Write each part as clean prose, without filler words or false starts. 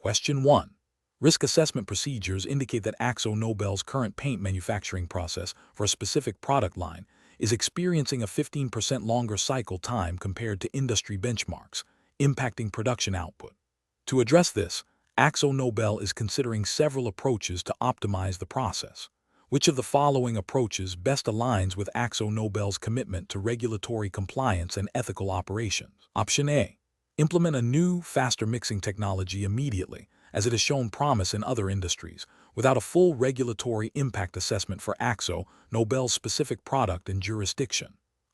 Question 1. Risk assessment procedures indicate that AkzoNobel's current paint manufacturing process for a specific product line is experiencing a 15% longer cycle time compared to industry benchmarks, impacting production output. To address this, AkzoNobel is considering several approaches to optimize the process. Which of the following approaches best aligns with AkzoNobel's commitment to regulatory compliance and ethical operations? Option A. Implement a new, faster mixing technology immediately, as it has shown promise in other industries, without a full regulatory impact assessment for AkzoNobel's specific product and jurisdiction.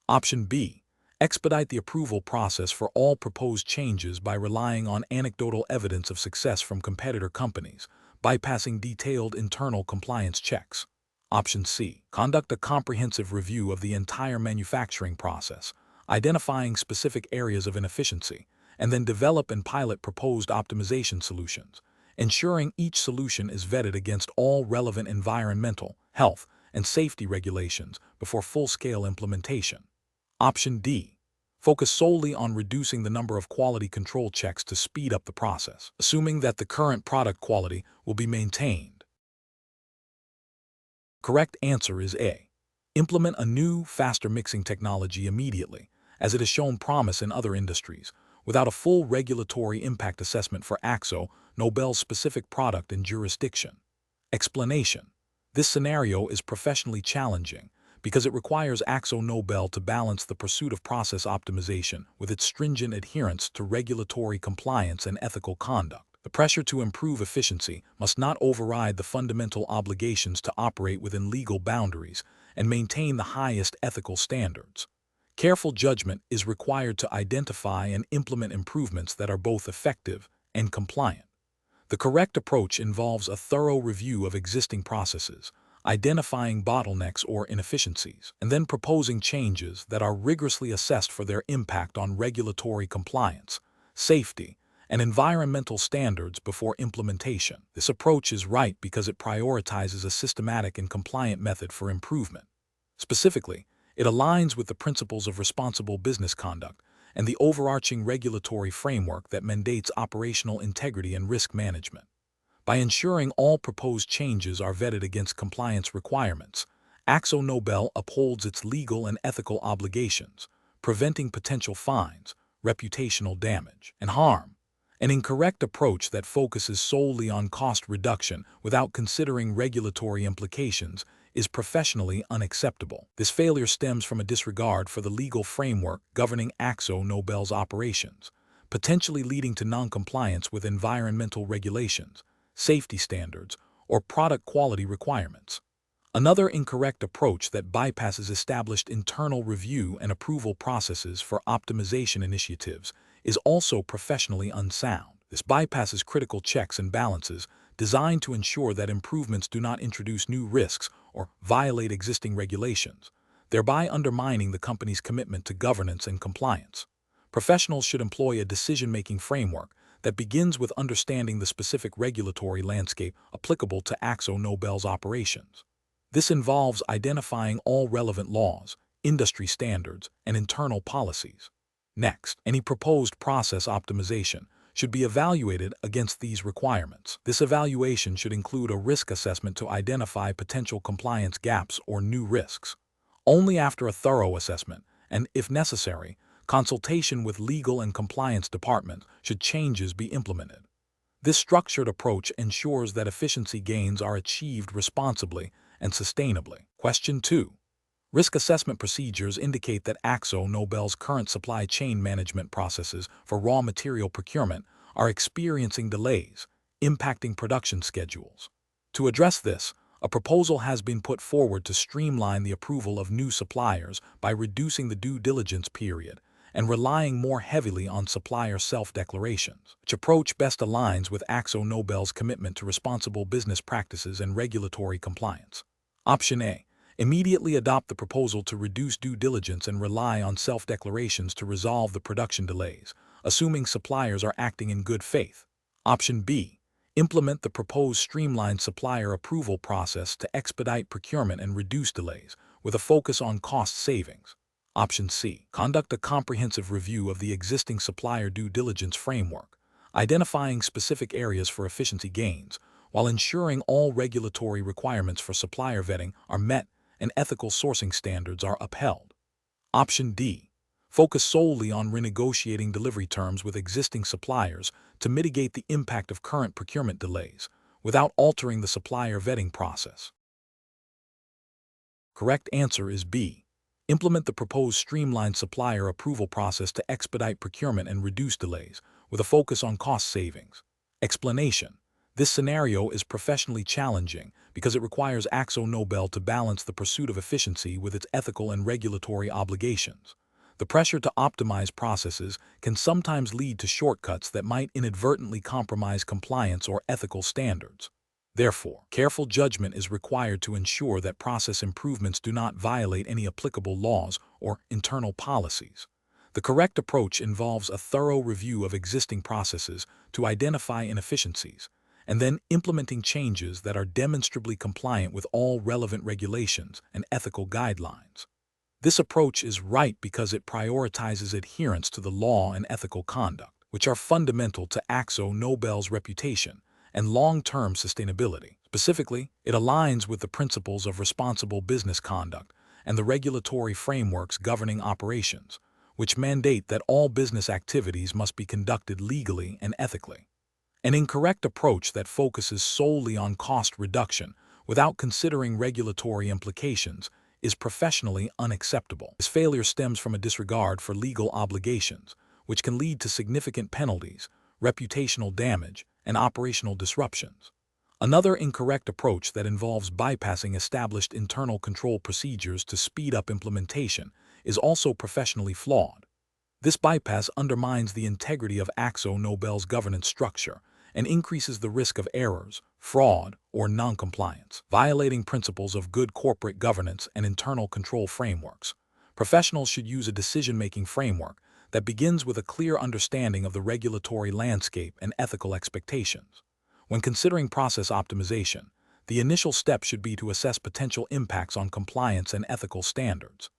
Option B. Expedite the approval process for all proposed changes by relying on anecdotal evidence of success from competitor companies, bypassing detailed internal compliance checks. Option C. Conduct a comprehensive review of the entire manufacturing process, identifying specific areas of inefficiency, and then develop and pilot proposed optimization solutions, ensuring each solution is vetted against all relevant environmental, health, and safety regulations before full-scale implementation. Option D. Focus solely on reducing the number of quality control checks to speed up the process, assuming that the current product quality will be maintained. Correct answer is A. Implement a new, faster mixing technology immediately, as it has shown promise in other industries, without a full regulatory impact assessment for AkzoNobel's specific product and jurisdiction. Explanation. This scenario is professionally challenging because it requires AkzoNobel to balance the pursuit of process optimization with its stringent adherence to regulatory compliance and ethical conduct. The pressure to improve efficiency must not override the fundamental obligations to operate within legal boundaries and maintain the highest ethical standards. Careful judgment is required to identify and implement improvements that are both effective and compliant. The correct approach involves a thorough review of existing processes, identifying bottlenecks or inefficiencies, and then proposing changes that are rigorously assessed for their impact on regulatory compliance, safety, and environmental standards before implementation. This approach is right because it prioritizes a systematic and compliant method for improvement. Specifically, it aligns with the principles of responsible business conduct and the overarching regulatory framework that mandates operational integrity and risk management. By ensuring all proposed changes are vetted against compliance requirements, AkzoNobel upholds its legal and ethical obligations, preventing potential fines, reputational damage, and harm. An incorrect approach that focuses solely on cost reduction without considering regulatory implications is professionally unacceptable. This failure stems from a disregard for the legal framework governing AkzoNobel's operations, potentially leading to non-compliance with environmental regulations, safety standards, or product quality requirements. Another incorrect approach that bypasses established internal review and approval processes for optimization initiatives is also professionally unsound. This bypasses critical checks and balances designed to ensure that improvements do not introduce new risks or violate existing regulations, thereby undermining the company's commitment to governance and compliance. Professionals should employ a decision-making framework that begins with understanding the specific regulatory landscape applicable to AkzoNobel's operations. This involves identifying all relevant laws, industry standards, and internal policies. Next, any proposed process optimization should be evaluated against these requirements. This evaluation should include a risk assessment to identify potential compliance gaps or new risks. Only after a thorough assessment, and if necessary, consultation with legal and compliance departments should changes be implemented. This structured approach ensures that efficiency gains are achieved responsibly and sustainably. Question 2. Risk assessment procedures indicate that AkzoNobel's current supply chain management processes for raw material procurement are experiencing delays, impacting production schedules. To address this, a proposal has been put forward to streamline the approval of new suppliers by reducing the due diligence period and relying more heavily on supplier self-declarations, which approach best aligns with AkzoNobel's commitment to responsible business practices and regulatory compliance. Option A. Immediately adopt the proposal to reduce due diligence and rely on self-declarations to resolve the production delays, assuming suppliers are acting in good faith. Option B. Implement the proposed streamlined supplier approval process to expedite procurement and reduce delays, with a focus on cost savings. Option C. Conduct a comprehensive review of the existing supplier due diligence framework, identifying specific areas for efficiency gains, while ensuring all regulatory requirements for supplier vetting are met and ethical sourcing standards are upheld. Option D. Focus solely on renegotiating delivery terms with existing suppliers to mitigate the impact of current procurement delays, without altering the supplier vetting process. Correct answer is B. Implement the proposed streamlined supplier approval process to expedite procurement and reduce delays, with a focus on cost savings. Explanation. This scenario is professionally challenging because it requires AkzoNobel to balance the pursuit of efficiency with its ethical and regulatory obligations. The pressure to optimize processes can sometimes lead to shortcuts that might inadvertently compromise compliance or ethical standards. Therefore, careful judgment is required to ensure that process improvements do not violate any applicable laws or internal policies. The correct approach involves a thorough review of existing processes to identify inefficiencies, and then implementing changes that are demonstrably compliant with all relevant regulations and ethical guidelines. This approach is right because it prioritizes adherence to the law and ethical conduct, which are fundamental to AkzoNobel's reputation and long-term sustainability. Specifically, it aligns with the principles of responsible business conduct and the regulatory frameworks governing operations, which mandate that all business activities must be conducted legally and ethically. An incorrect approach that focuses solely on cost reduction without considering regulatory implications is professionally unacceptable. This failure stems from a disregard for legal obligations, which can lead to significant penalties, reputational damage, and operational disruptions. Another incorrect approach that involves bypassing established internal control procedures to speed up implementation is also professionally flawed. This bypass undermines the integrity of AkzoNobel's governance structure and increases the risk of errors, fraud, or noncompliance, violating principles of good corporate governance and internal control frameworks. Professionals should use a decision-making framework that begins with a clear understanding of the regulatory landscape and ethical expectations. When considering process optimization, the initial step should be to assess potential impacts on compliance and ethical standards.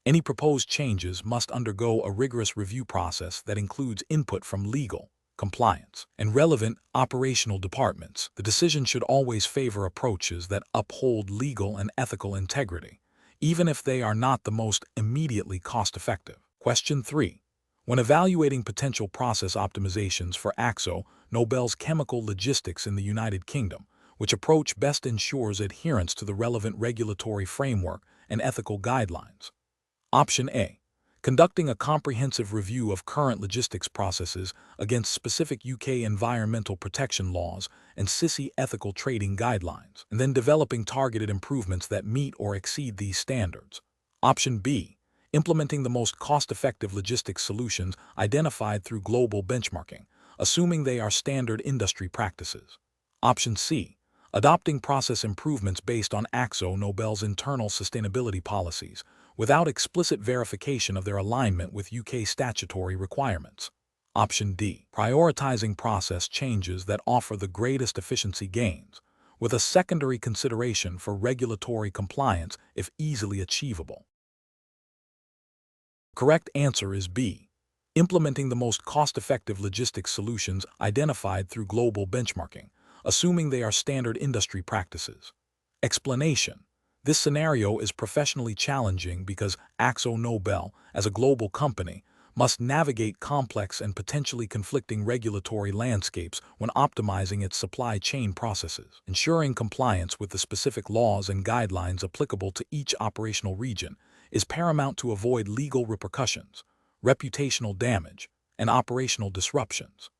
Any proposed changes must undergo a rigorous review process that includes input from legal, compliance, and relevant operational departments. The decision should always favor approaches that uphold legal and ethical integrity, even if they are not the most immediately cost-effective. Question 3. When evaluating potential process optimizations for AkzoNobel's chemical logistics in the United Kingdom, which approach best ensures adherence to the relevant regulatory framework and ethical guidelines? Option A. Conducting a comprehensive review of current logistics processes against specific UK environmental protection laws and SISI ethical trading guidelines, and then developing targeted improvements that meet or exceed these standards. Option B. Implementing the most cost-effective logistics solutions identified through global benchmarking, assuming they are standard industry practices. Option C. Adopting process improvements based on AkzoNobel's internal sustainability policies, without explicit verification of their alignment with UK statutory requirements. Option D. Prioritizing process changes that offer the greatest efficiency gains, with a secondary consideration for regulatory compliance if easily achievable. Correct answer is B. Implementing the most cost-effective logistics solutions identified through global benchmarking, assuming they are standard industry practices. Explanation. This scenario is professionally challenging because AkzoNobel, as a global company, must navigate complex and potentially conflicting regulatory landscapes when optimizing its supply chain processes. Ensuring compliance with the specific laws and guidelines applicable to each operational region is paramount to avoid legal repercussions, reputational damage, and operational disruptions.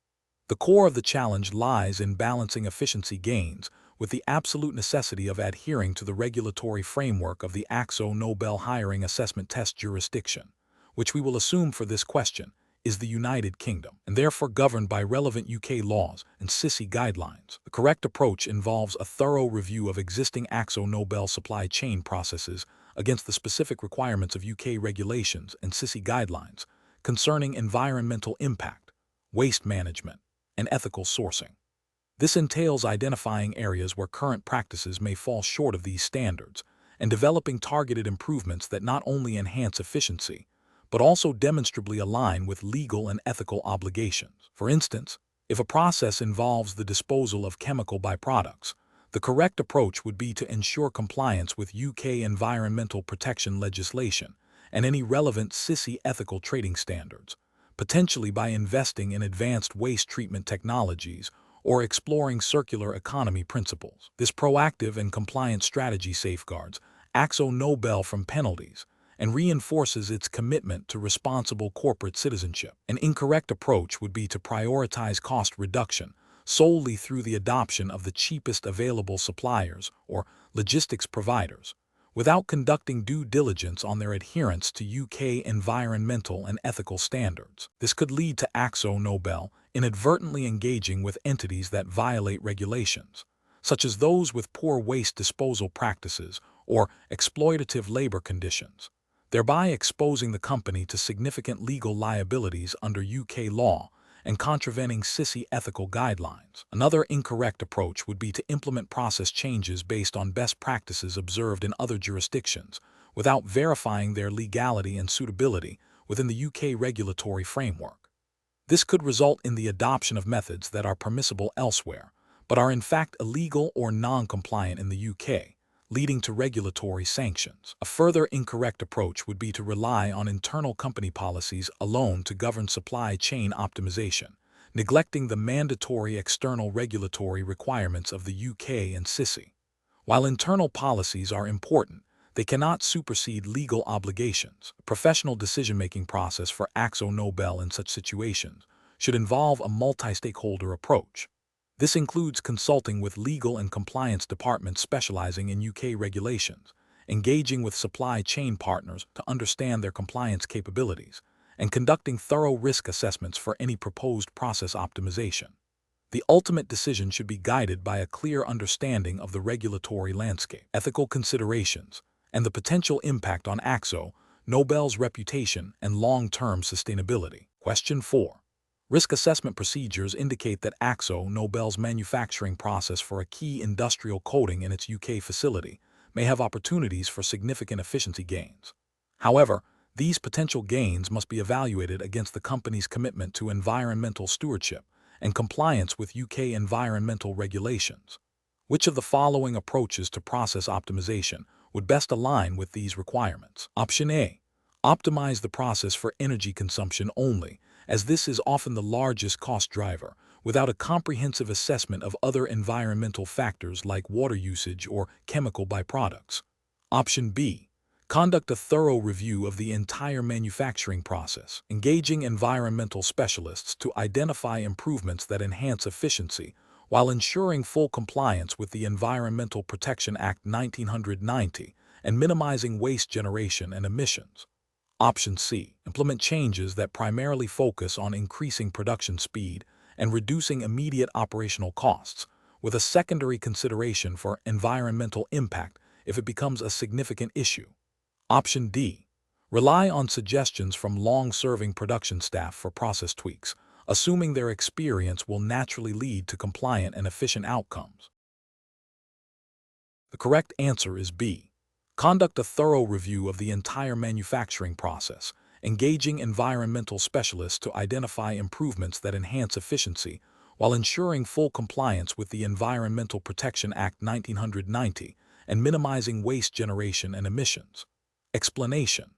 The core of the challenge lies in balancing efficiency gains with the absolute necessity of adhering to the regulatory framework of the AkzoNobel hiring assessment test jurisdiction, which we will assume for this question is the United Kingdom, and therefore governed by relevant UK laws and SISI guidelines. The correct approach involves a thorough review of existing AkzoNobel supply chain processes against the specific requirements of UK regulations and SISI guidelines concerning environmental impact, waste management, and ethical sourcing. This entails identifying areas where current practices may fall short of these standards and developing targeted improvements that not only enhance efficiency, but also demonstrably align with legal and ethical obligations. For instance, If a process involves the disposal of chemical byproducts, the correct approach would be to ensure compliance with UK environmental protection legislation and any relevant CISI ethical trading standards, potentially by investing in advanced waste treatment technologies or exploring circular economy principles. This proactive and compliant strategy safeguards AkzoNobel from penalties and reinforces its commitment to responsible corporate citizenship. An incorrect approach would be to prioritize cost reduction solely through the adoption of the cheapest available suppliers or logistics providers, without conducting due diligence on their adherence to UK environmental and ethical standards. This could lead to AkzoNobel inadvertently engaging with entities that violate regulations, such as those with poor waste disposal practices or exploitative labor conditions, thereby exposing the company to significant legal liabilities under UK law and contravening CISI ethical guidelines. Another incorrect approach would be to implement process changes based on best practices observed in other jurisdictions, without verifying their legality and suitability within the UK regulatory framework. This could result in the adoption of methods that are permissible elsewhere, but are in fact illegal or non-compliant in the UK, leading to regulatory sanctions. A further incorrect approach would be to rely on internal company policies alone to govern supply chain optimization, neglecting the mandatory external regulatory requirements of the UK and CISI. While internal policies are important, they cannot supersede legal obligations. A professional decision-making process for AkzoNobel in such situations should involve a multi-stakeholder approach. This includes consulting with legal and compliance departments specializing in UK regulations, engaging with supply chain partners to understand their compliance capabilities, and conducting thorough risk assessments for any proposed process optimization. The ultimate decision should be guided by a clear understanding of the regulatory landscape, ethical considerations, and the potential impact on AkzoNobel's reputation and long-term sustainability. Question 4. Risk assessment procedures indicate that AkzoNobel's manufacturing process for a key industrial coating in its UK facility may have opportunities for significant efficiency gains. However, these potential gains must be evaluated against the company's commitment to environmental stewardship and compliance with UK environmental regulations. Which of the following approaches to process optimization would best align with these requirements? Option A. Optimize the process for energy consumption only, as this is often the largest cost driver, without a comprehensive assessment of other environmental factors like water usage or chemical byproducts. Option B. Conduct a thorough review of the entire manufacturing process, engaging environmental specialists to identify improvements that enhance efficiency while ensuring full compliance with the Environmental Protection Act 1990 and minimizing waste generation and emissions. Option C. Implement changes that primarily focus on increasing production speed and reducing immediate operational costs, with a secondary consideration for environmental impact if it becomes a significant issue. Option D. Rely on suggestions from long-serving production staff for process tweaks, assuming their experience will naturally lead to compliant and efficient outcomes. The correct answer is B. Conduct a thorough review of the entire manufacturing process, engaging environmental specialists to identify improvements that enhance efficiency while ensuring full compliance with the Environmental Protection Act 1990 and minimizing waste generation and emissions. Explanation.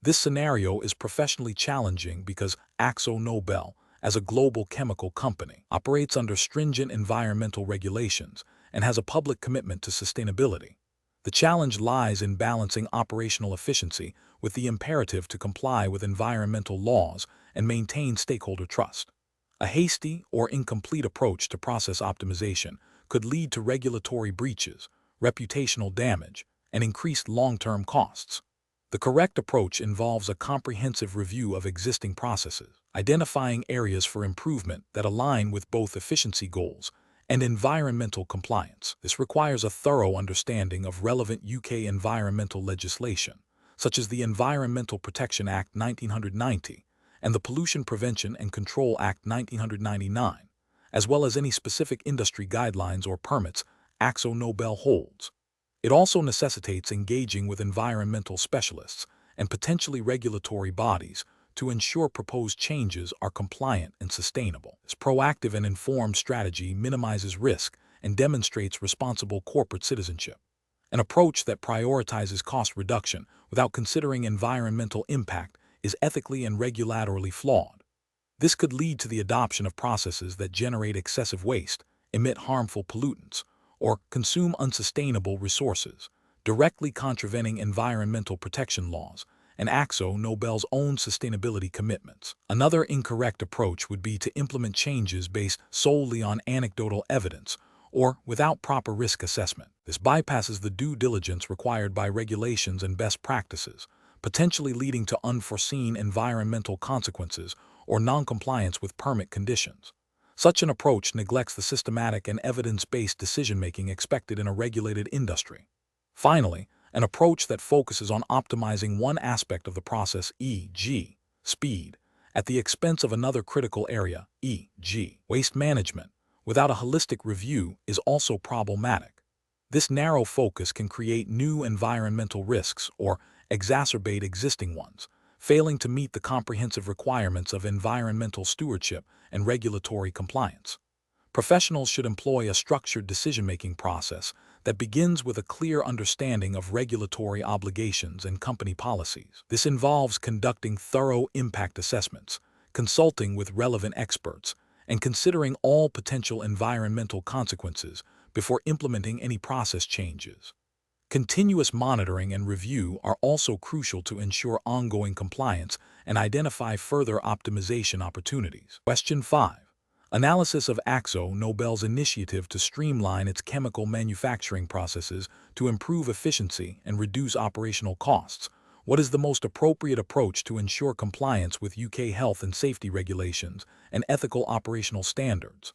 This scenario is professionally challenging because AkzoNobel, as a global chemical company, operates under stringent environmental regulations and has a public commitment to sustainability. The challenge lies in balancing operational efficiency with the imperative to comply with environmental laws and maintain stakeholder trust. A hasty or incomplete approach to process optimization could lead to regulatory breaches, reputational damage, and increased long-term costs. The correct approach involves a comprehensive review of existing processes, identifying areas for improvement that align with both efficiency goals and environmental compliance. This requires a thorough understanding of relevant UK environmental legislation, such as the Environmental Protection Act 1990 and the Pollution Prevention and Control Act 1999, as well as any specific industry guidelines or permits AkzoNobel holds. It also necessitates engaging with environmental specialists and potentially regulatory bodies to ensure proposed changes are compliant and sustainable. This proactive and informed strategy minimizes risk and demonstrates responsible corporate citizenship. An approach that prioritizes cost reduction without considering environmental impact is ethically and regulatorily flawed. This could lead to the adoption of processes that generate excessive waste, emit harmful pollutants, or consume unsustainable resources, directly contravening environmental protection laws and AkzoNobel's own sustainability commitments. Another incorrect approach would be to implement changes based solely on anecdotal evidence or without proper risk assessment. This bypasses the due diligence required by regulations and best practices, potentially leading to unforeseen environmental consequences or non-compliance with permit conditions. Such an approach neglects the systematic and evidence-based decision-making expected in a regulated industry. Finally, an approach that focuses on optimizing one aspect of the process, e.g., speed, at the expense of another critical area, e.g., waste management, without a holistic review is also problematic. This narrow focus can create new environmental risks or exacerbate existing ones, failing to meet the comprehensive requirements of environmental stewardship and regulatory compliance. Professionals should employ a structured decision-making process that begins with a clear understanding of regulatory obligations and company policies. This involves conducting thorough impact assessments, consulting with relevant experts, and considering all potential environmental consequences before implementing any process changes. Continuous monitoring and review are also crucial to ensure ongoing compliance and identify further optimization opportunities. Question 5. Analysis of AkzoNobel's initiative to streamline its chemical manufacturing processes to improve efficiency and reduce operational costs. What is the most appropriate approach to ensure compliance with UK health and safety regulations and ethical operational standards?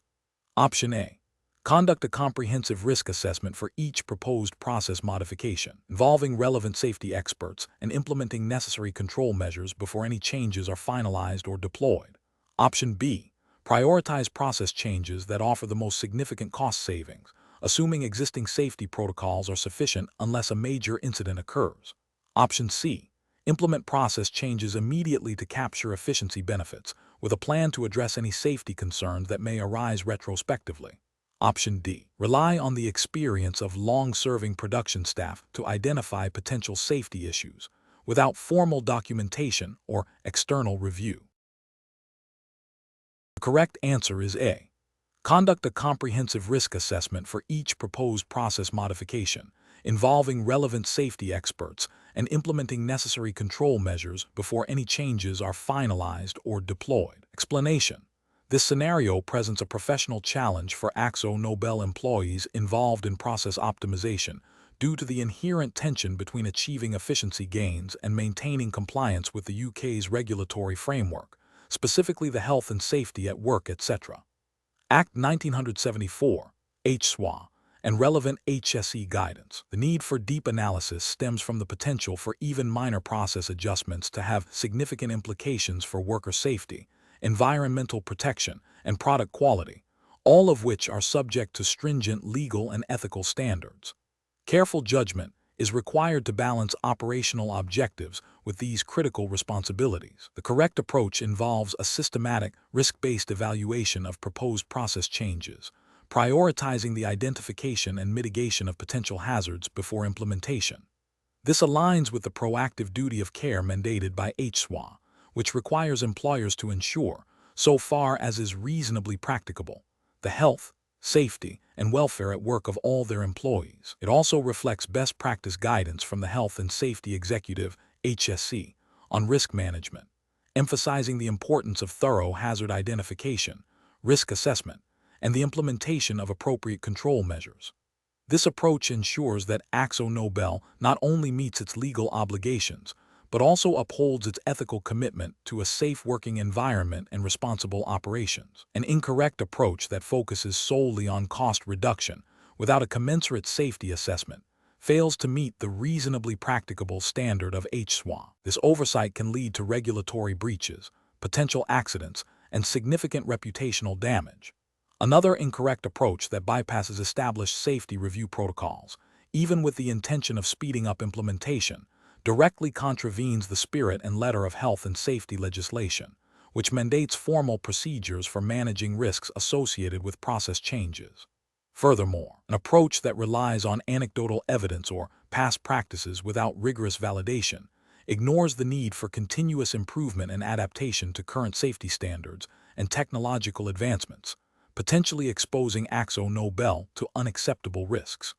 Option A. Conduct a comprehensive risk assessment for each proposed process modification, involving relevant safety experts and implementing necessary control measures before any changes are finalized or deployed. Option B. Prioritize process changes that offer the most significant cost savings, assuming existing safety protocols are sufficient unless a major incident occurs. Option C. Implement process changes immediately to capture efficiency benefits, with a plan to address any safety concerns that may arise retrospectively. Option D. Rely on the experience of long-serving production staff to identify potential safety issues, without formal documentation or external review. The correct answer is A. Conduct a comprehensive risk assessment for each proposed process modification, involving relevant safety experts and implementing necessary control measures before any changes are finalized or deployed. Explanation. This scenario presents a professional challenge for AkzoNobel employees involved in process optimization due to the inherent tension between achieving efficiency gains and maintaining compliance with the UK's regulatory framework, specifically the Health and Safety at Work, etc. Act 1974, HSWA, and relevant HSE guidance. The need for deep analysis stems from the potential for even minor process adjustments to have significant implications for worker safety, environmental protection, and product quality, all of which are subject to stringent legal and ethical standards. Careful judgment is required to balance operational objectives with these critical responsibilities. The correct approach involves a systematic, risk-based evaluation of proposed process changes, prioritizing the identification and mitigation of potential hazards before implementation. This aligns with the proactive duty of care mandated by HSWA, which requires employers to ensure, so far as is reasonably practicable, the health, safety, and welfare at work of all their employees. It also reflects best practice guidance from the Health and Safety Executive, HSE, on risk management, emphasizing the importance of thorough hazard identification, risk assessment, and the implementation of appropriate control measures. This approach ensures that AkzoNobel not only meets its legal obligations, but also upholds its ethical commitment to a safe working environment and responsible operations. An incorrect approach that focuses solely on cost reduction without a commensurate safety assessment fails to meet the reasonably practicable standard of HSWA. This oversight can lead to regulatory breaches, potential accidents, and significant reputational damage. Another incorrect approach that bypasses established safety review protocols, even with the intention of speeding up implementation, directly contravenes the spirit and letter of health and safety legislation, which mandates formal procedures for managing risks associated with process changes. Furthermore, an approach that relies on anecdotal evidence or past practices without rigorous validation ignores the need for continuous improvement and adaptation to current safety standards and technological advancements, potentially exposing AkzoNobel to unacceptable risks.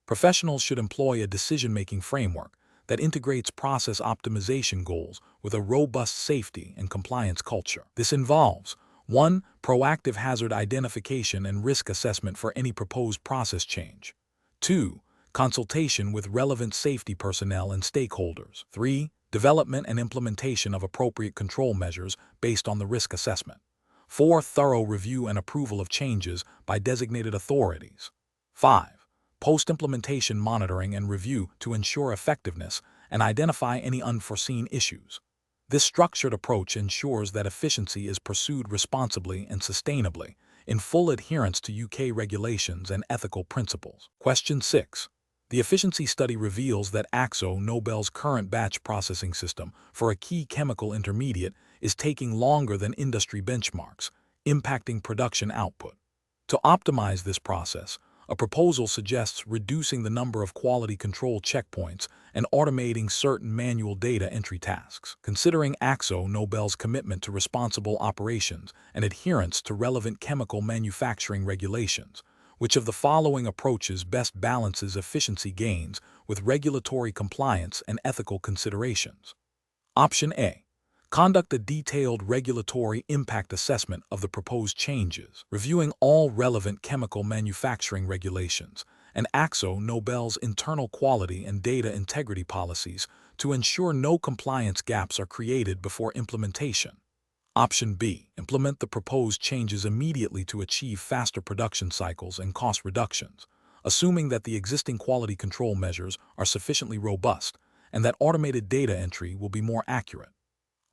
Professionals should employ a decision-making framework that integrates process optimization goals with a robust safety and compliance culture. This involves 1. Proactive hazard identification and risk assessment for any proposed process change. 2. Consultation with relevant safety personnel and stakeholders. 3. Development and implementation of appropriate control measures based on the risk assessment. 4. Thorough review and approval of changes by designated authorities. 5. Post-implementation monitoring and review to ensure effectiveness and identify any unforeseen issues. This structured approach ensures that efficiency is pursued responsibly and sustainably, in full adherence to UK regulations and ethical principles. Question 6. The efficiency study reveals that AkzoNobel's current batch processing system for a key chemical intermediate is taking longer than industry benchmarks, impacting production output. To optimize this process, a proposal suggests reducing the number of quality control checkpoints and automating certain manual data entry tasks. Considering AkzoNobel's commitment to responsible operations and adherence to relevant chemical manufacturing regulations, which of the following approaches best balances efficiency gains with regulatory compliance and ethical considerations? Option A. Conduct a detailed regulatory impact assessment of the proposed changes, reviewing all relevant chemical manufacturing regulations and AkzoNobel's internal quality and data integrity policies to ensure no compliance gaps are created before implementation. Option B. Implement the proposed changes immediately to achieve faster production cycles and cost reductions, assuming that the existing quality control measures are sufficiently robust and that automated data entry will be more accurate.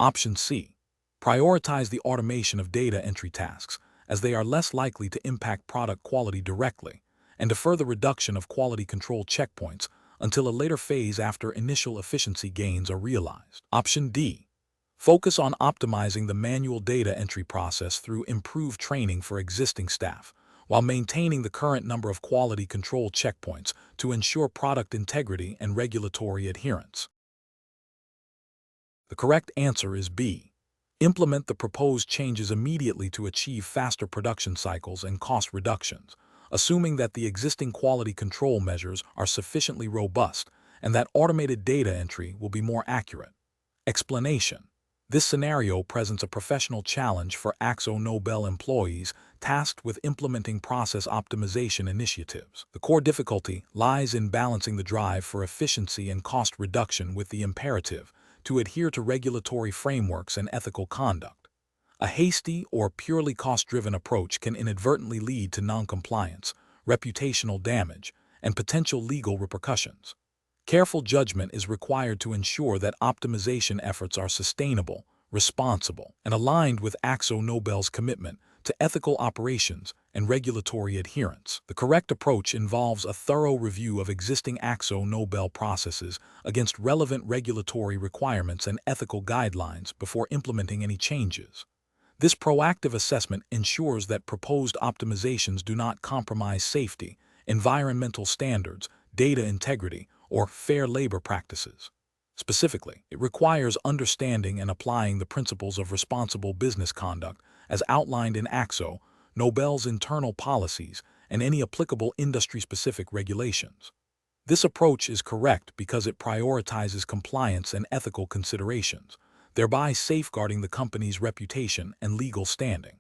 Option C. Prioritize the automation of data entry tasks, as they are less likely to impact product quality directly, and defer the reduction of quality control checkpoints until a later phase after initial efficiency gains are realized. Option D. Focus on optimizing the manual data entry process through improved training for existing staff, while maintaining the current number of quality control checkpoints to ensure product integrity and regulatory adherence. The correct answer is B. Implement the proposed changes immediately to achieve faster production cycles and cost reductions, assuming that the existing quality control measures are sufficiently robust and that automated data entry will be more accurate. Explanation. This scenario presents a professional challenge for AkzoNobel employees tasked with implementing process optimization initiatives. The core difficulty lies in balancing the drive for efficiency and cost reduction with the imperative to adhere to regulatory frameworks and ethical conduct. A hasty or purely cost-driven approach can inadvertently lead to non-compliance, reputational damage, and potential legal repercussions. Careful judgment is required to ensure that optimization efforts are sustainable, responsible, and aligned with AkzoNobel's commitment to ethical operations and regulatory adherence. The correct approach involves a thorough review of existing AkzoNobel processes against relevant regulatory requirements and ethical guidelines before implementing any changes. This proactive assessment ensures that proposed optimizations do not compromise safety, environmental standards, data integrity, or fair labor practices. Specifically, it requires understanding and applying the principles of responsible business conduct as outlined in AkzoNobel's internal policies and any applicable industry-specific regulations. This approach is correct because it prioritizes compliance and ethical considerations, thereby safeguarding the company's reputation and legal standing.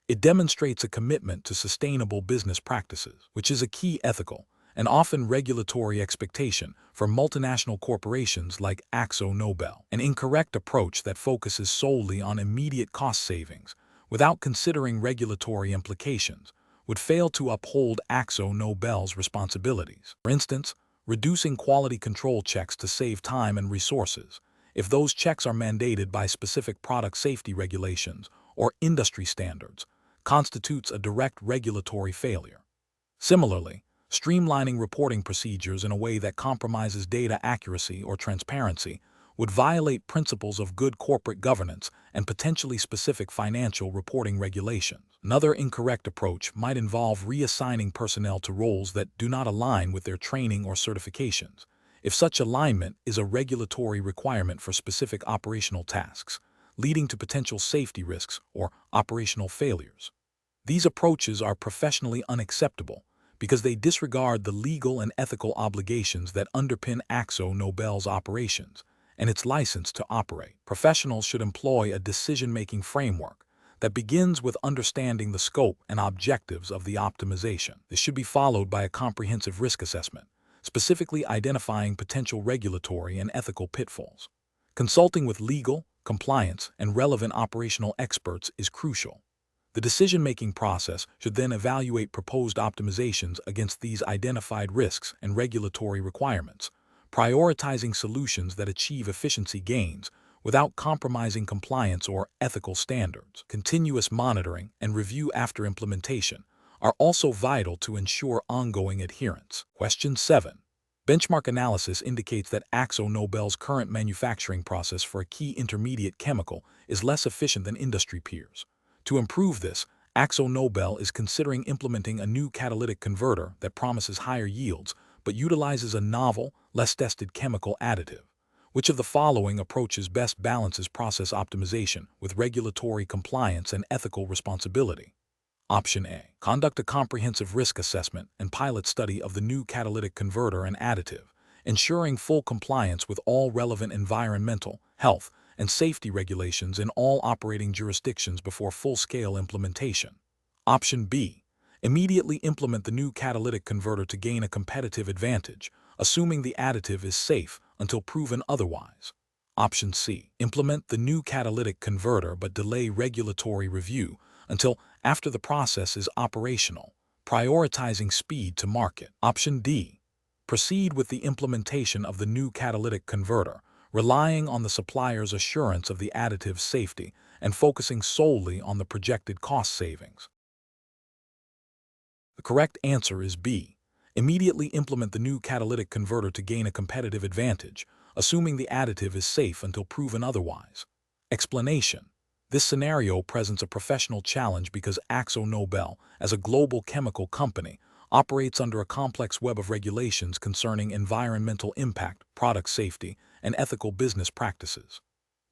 It demonstrates a commitment to sustainable business practices, which is a key ethical and often regulatory expectation for multinational corporations like AkzoNobel. An incorrect approach that focuses solely on immediate cost savings without considering regulatory implications would fail to uphold AkzoNobel's responsibilities. For instance, reducing quality control checks to save time and resources, if those checks are mandated by specific product safety regulations or industry standards, constitutes a direct regulatory failure. Similarly, Streamlining reporting procedures in a way that compromises data accuracy or transparency would violate principles of good corporate governance and potentially specific financial reporting regulations. Another incorrect approach might involve reassigning personnel to roles that do not align with their training or certifications, if such alignment is a regulatory requirement for specific operational tasks, leading to potential safety risks or operational failures. These approaches are professionally unacceptable because they disregard the legal and ethical obligations that underpin AkzoNobel's operations and its license to operate. Professionals should employ a decision-making framework that begins with understanding the scope and objectives of the optimization. This should be followed by a comprehensive risk assessment, specifically identifying potential regulatory and ethical pitfalls. Consulting with legal, compliance, and relevant operational experts is crucial. The decision-making process should then evaluate proposed optimizations against these identified risks and regulatory requirements, prioritizing solutions that achieve efficiency gains without compromising compliance or ethical standards. Continuous monitoring and review after implementation are also vital to ensure ongoing adherence. Question 7. Benchmark analysis indicates that AkzoNobel's current manufacturing process for a key intermediate chemical is less efficient than industry peers. To improve this, AkzoNobel is considering implementing a new catalytic converter that promises higher yields but utilizes a novel, less-tested chemical additive. Which of the following approaches best balances process optimization with regulatory compliance and ethical responsibility? Option A. Conduct a comprehensive risk assessment and pilot study of the new catalytic converter and additive, ensuring full compliance with all relevant environmental, health, and safety regulations in all operating jurisdictions before full-scale implementation. Option B. Immediately implement the new catalytic converter to gain a competitive advantage, assuming the additive is safe until proven otherwise. Option C. Implement the new catalytic converter but delay regulatory review until after the process is operational, prioritizing speed to market. Option D. Proceed with the implementation of the new catalytic converter, relying on the supplier's assurance of the additive's safety and focusing solely on the projected cost savings. The correct answer is B. Immediately implement the new catalytic converter to gain a competitive advantage, assuming the additive is safe until proven otherwise. Explanation. This scenario presents a professional challenge because AkzoNobel, as a global chemical company, operates under a complex web of regulations concerning environmental impact, product safety, and ethical business practices.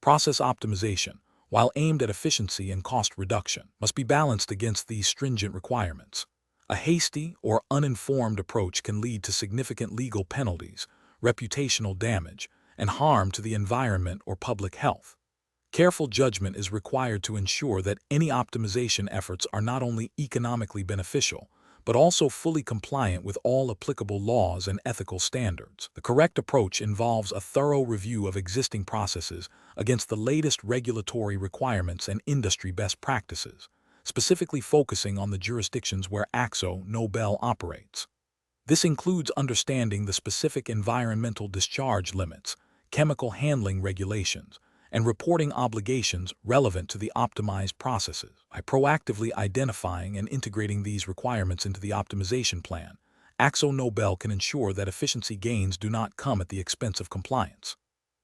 Process optimization, while aimed at efficiency and cost reduction, must be balanced against these stringent requirements. A hasty or uninformed approach can lead to significant legal penalties, reputational damage, and harm to the environment or public health. Careful judgment is required to ensure that any optimization efforts are not only economically beneficial, but also fully compliant with all applicable laws and ethical standards. The correct approach involves a thorough review of existing processes against the latest regulatory requirements and industry best practices, specifically focusing on the jurisdictions where AkzoNobel operates. This includes understanding the specific environmental discharge limits, chemical handling regulations, and reporting obligations relevant to the optimized processes. By proactively identifying and integrating these requirements into the optimization plan, AkzoNobel can ensure that efficiency gains do not come at the expense of compliance.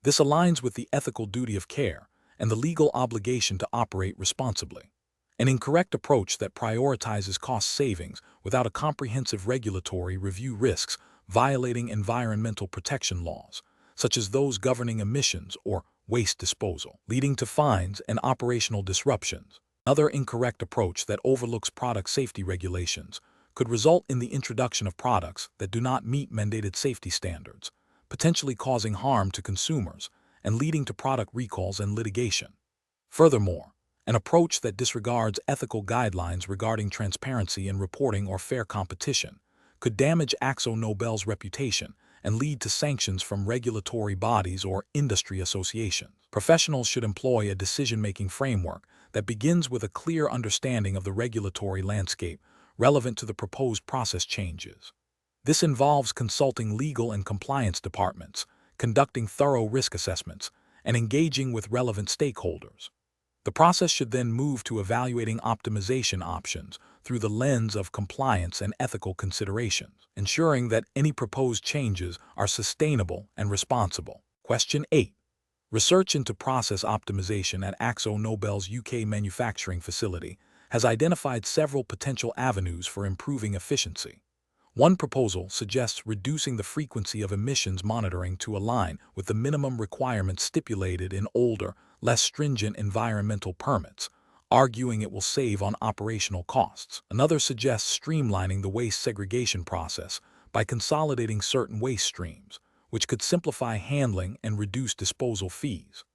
This aligns with the ethical duty of care and the legal obligation to operate responsibly. An incorrect approach that prioritizes cost savings without a comprehensive regulatory review risks violating environmental protection laws, such as those governing emissions or waste disposal, leading to fines and operational disruptions. Another incorrect approach that overlooks product safety regulations could result in the introduction of products that do not meet mandated safety standards, potentially causing harm to consumers and leading to product recalls and litigation. Furthermore, an approach that disregards ethical guidelines regarding transparency in reporting or fair competition could damage AkzoNobel's reputation and lead to sanctions from regulatory bodies or industry associations. Professionals should employ a decision-making framework that begins with a clear understanding of the regulatory landscape relevant to the proposed process changes. This involves consulting legal and compliance departments, conducting thorough risk assessments, and engaging with relevant stakeholders. The process should then move to evaluating optimization options through the lens of compliance and ethical considerations, ensuring that any proposed changes are sustainable and responsible. Question 8. Research into process optimization at AkzoNobel's UK manufacturing facility has identified several potential avenues for improving efficiency. One proposal suggests reducing the frequency of emissions monitoring to align with the minimum requirements stipulated in older, less stringent environmental permits, arguing it will save on operational costs. Another suggests streamlining the waste segregation process by consolidating certain waste streams, which could simplify handling and reduce disposal fees.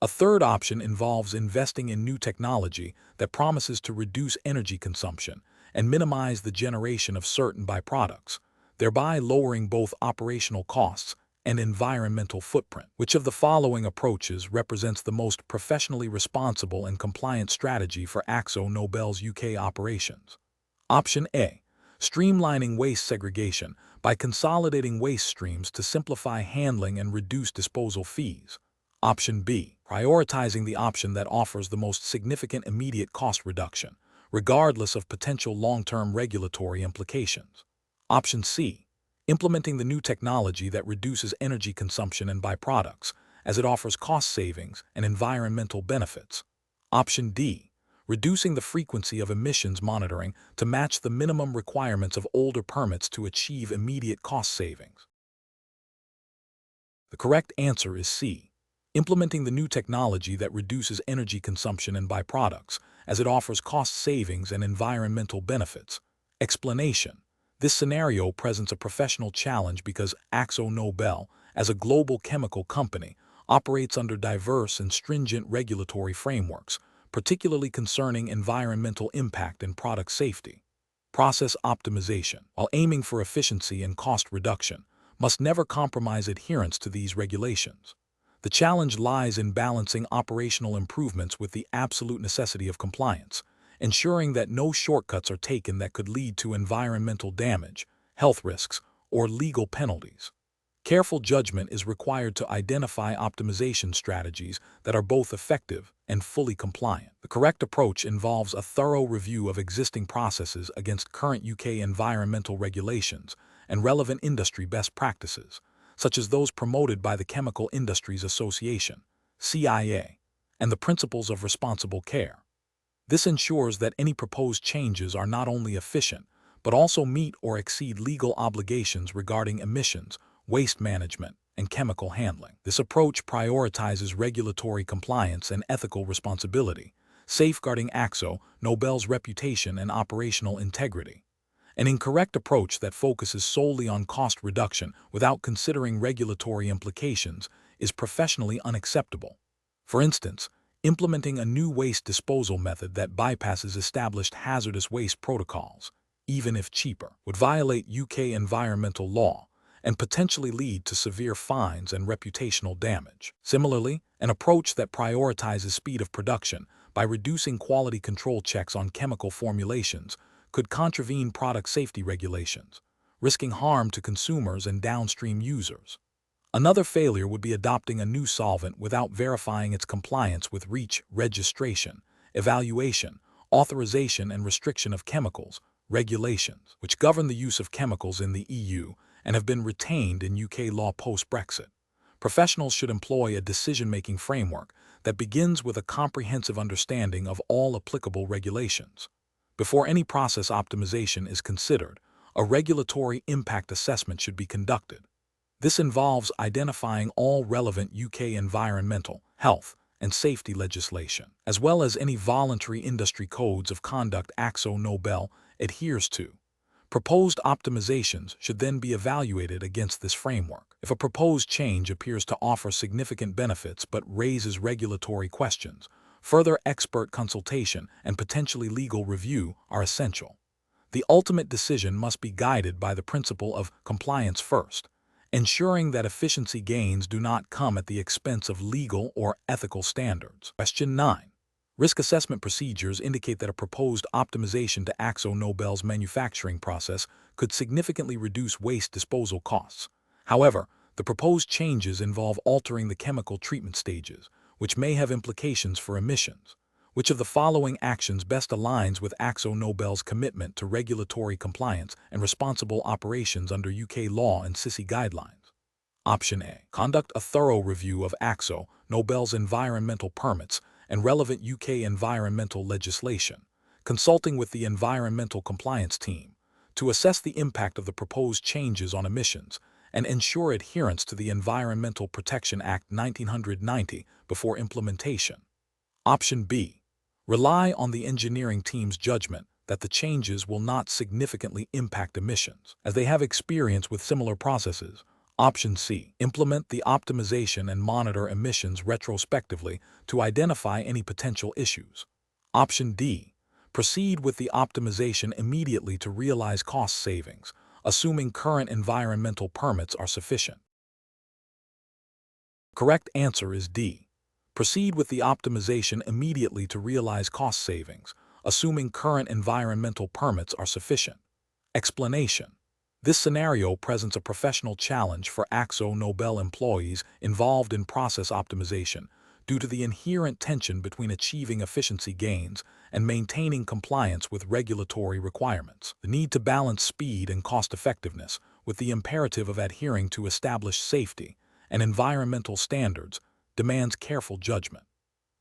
A third option involves investing in new technology that promises to reduce energy consumption and minimize the generation of certain byproducts, thereby lowering both operational costs and environmental footprint. Which of the following approaches represents the most professionally responsible and compliant strategy for AkzoNobel's UK operations? Option A. Streamlining waste segregation by consolidating waste streams to simplify handling and reduce disposal fees. Option B. Prioritizing the option that offers the most significant immediate cost reduction, regardless of potential long-term regulatory implications. Option C. Implementing the new technology that reduces energy consumption and byproducts, as it offers cost savings and environmental benefits. Option D. Reducing the frequency of emissions monitoring to match the minimum requirements of older permits to achieve immediate cost savings. The correct answer is C. Implementing the new technology that reduces energy consumption and byproducts, as it offers cost savings and environmental benefits. Explanation. This scenario presents a professional challenge because AkzoNobel, as a global chemical company, operates under diverse and stringent regulatory frameworks, particularly concerning environmental impact and product safety. Process optimization, while aiming for efficiency and cost reduction, must never compromise adherence to these regulations. The challenge lies in balancing operational improvements with the absolute necessity of compliance, ensuring that no shortcuts are taken that could lead to environmental damage, health risks, or legal penalties. Careful judgment is required to identify optimization strategies that are both effective and fully compliant. The correct approach involves a thorough review of existing processes against current UK environmental regulations and relevant industry best practices, such as those promoted by the Chemical Industries Association, CIA, and the Principles of Responsible Care. This ensures that any proposed changes are not only efficient, but also meet or exceed legal obligations regarding emissions, waste management, and chemical handling. This approach prioritizes regulatory compliance and ethical responsibility, safeguarding AkzoNobel's reputation and operational integrity. An incorrect approach that focuses solely on cost reduction without considering regulatory implications is professionally unacceptable. For instance, implementing a new waste disposal method that bypasses established hazardous waste protocols, even if cheaper, would violate UK environmental law and potentially lead to severe fines and reputational damage. Similarly, an approach that prioritizes speed of production by reducing quality control checks on chemical formulations could contravene product safety regulations, risking harm to consumers and downstream users. Another failure would be adopting a new solvent without verifying its compliance with REACH registration, evaluation, authorization and restriction of chemicals regulations, which govern the use of chemicals in the EU and have been retained in UK law post-Brexit. Professionals should employ a decision-making framework that begins with a comprehensive understanding of all applicable regulations. Before any process optimization is considered, a regulatory impact assessment should be conducted. This involves identifying all relevant UK environmental, health, and safety legislation, as well as any voluntary industry codes of conduct AkzoNobel adheres to. Proposed optimizations should then be evaluated against this framework. If a proposed change appears to offer significant benefits but raises regulatory questions, further expert consultation and potentially legal review are essential. The ultimate decision must be guided by the principle of compliance first, ensuring that efficiency gains do not come at the expense of legal or ethical standards. Question 9. Risk assessment procedures indicate that a proposed optimization to AkzoNobel's manufacturing process could significantly reduce waste disposal costs. However, the proposed changes involve altering the chemical treatment stages, which may have implications for emissions. Which of the following actions best aligns with AkzoNobel's commitment to regulatory compliance and responsible operations under UK law and SISI guidelines? Option A. Conduct a thorough review of AkzoNobel's environmental permits and relevant UK environmental legislation, consulting with the environmental compliance team to assess the impact of the proposed changes on emissions and ensure adherence to the Environmental Protection Act 1990 before implementation. Option B. Rely on the engineering team's judgment that the changes will not significantly impact emissions, as they have experience with similar processes. Option C. Implement the optimization and monitor emissions retrospectively to identify any potential issues. Option D. Proceed with the optimization immediately to realize cost savings, assuming current environmental permits are sufficient. Correct answer is D. Proceed with the optimization immediately to realize cost savings, assuming current environmental permits are sufficient. Explanation. This scenario presents a professional challenge for AkzoNobel employees involved in process optimization due to the inherent tension between achieving efficiency gains and maintaining compliance with regulatory requirements. The need to balance speed and cost-effectiveness with the imperative of adhering to established safety and environmental standards demands careful judgment.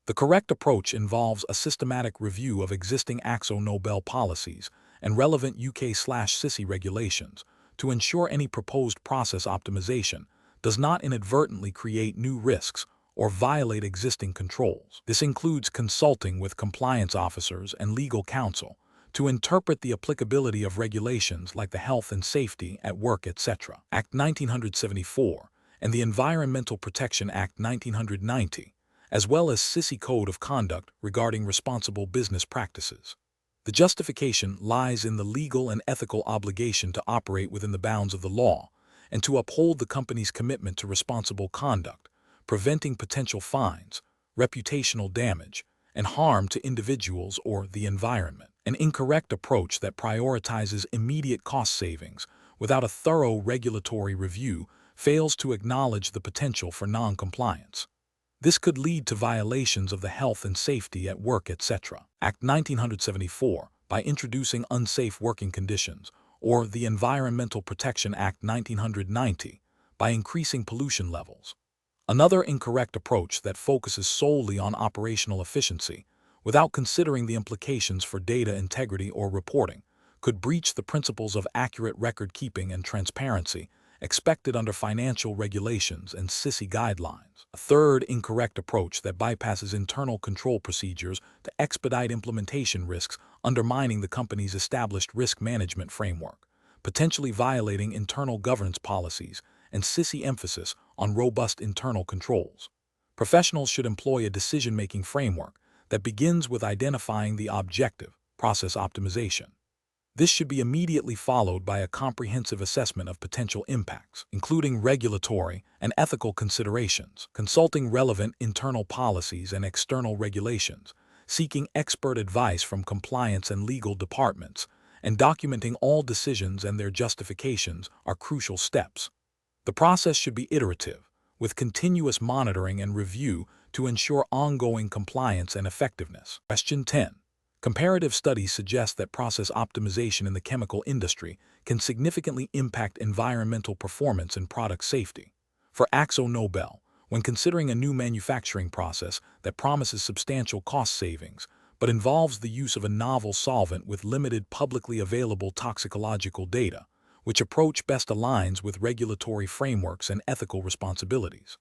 The correct approach involves a systematic review of existing AkzoNobel policies and relevant UK/SISI regulations to ensure any proposed process optimization does not inadvertently create new risks or violate existing controls. This includes consulting with compliance officers and legal counsel to interpret the applicability of regulations like the Health and Safety at Work, etc. Act 1974 and the Environmental Protection Act 1990, as well as SISI Code of Conduct regarding responsible business practices. The justification lies in the legal and ethical obligation to operate within the bounds of the law and to uphold the company's commitment to responsible conduct, preventing potential fines, reputational damage, and harm to individuals or the environment. An incorrect approach that prioritizes immediate cost savings without a thorough regulatory review fails to acknowledge the potential for non-compliance. This could lead to violations of the Health and Safety at Work, etc. Act 1974 by introducing unsafe working conditions, or the Environmental Protection Act 1990 by increasing pollution levels. Another incorrect approach that focuses solely on operational efficiency without considering the implications for data integrity or reporting could breach the principles of accurate record keeping and transparency expected under financial regulations and SISI guidelines. A third incorrect approach that bypasses internal control procedures to expedite implementation risks, undermining the company's established risk management framework, potentially violating internal governance policies, and SISI emphasis on robust internal controls. Professionals should employ a decision-making framework that begins with identifying the objective, process optimization. This should be immediately followed by a comprehensive assessment of potential impacts, including regulatory and ethical considerations, consulting relevant internal policies and external regulations, seeking expert advice from compliance and legal departments, and documenting all decisions and their justifications are crucial steps. The process should be iterative, with continuous monitoring and review to ensure ongoing compliance and effectiveness. Question 10. Comparative studies suggest that process optimization in the chemical industry can significantly impact environmental performance and product safety. For AkzoNobel, when considering a new manufacturing process that promises substantial cost savings but involves the use of a novel solvent with limited publicly available toxicological data, which approach best aligns with regulatory frameworks and ethical responsibilities?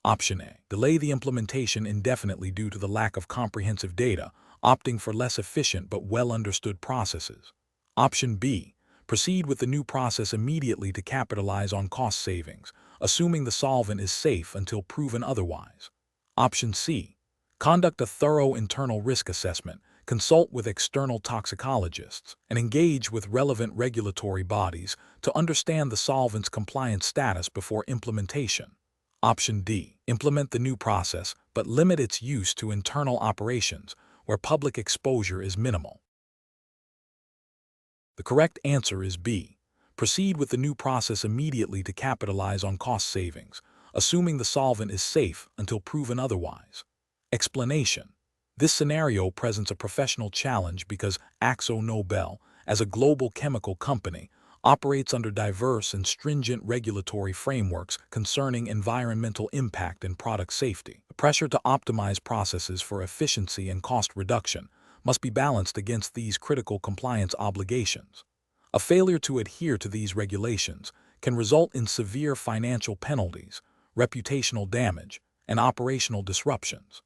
Option A. Delay the implementation indefinitely due to the lack of comprehensive data, opting for less efficient but well-understood processes. Option B. Proceed with the new process immediately to capitalize on cost savings, assuming the solvent is safe until proven otherwise. Option C. Conduct a thorough internal risk assessment, consult with external toxicologists, and engage with relevant regulatory bodies to understand the solvent's compliance status before implementation. Option D. Implement the new process, but limit its use to internal operations, where public exposure is minimal. The correct answer is B. Proceed with the new process immediately to capitalize on cost savings, assuming the solvent is safe until proven otherwise. Explanation. This scenario presents a professional challenge because AkzoNobel, as a global chemical company, operates under diverse and stringent regulatory frameworks concerning environmental impact and product safety. The pressure to optimize processes for efficiency and cost reduction must be balanced against these critical compliance obligations. A failure to adhere to these regulations can result in severe financial penalties, reputational damage, and operational disruptions.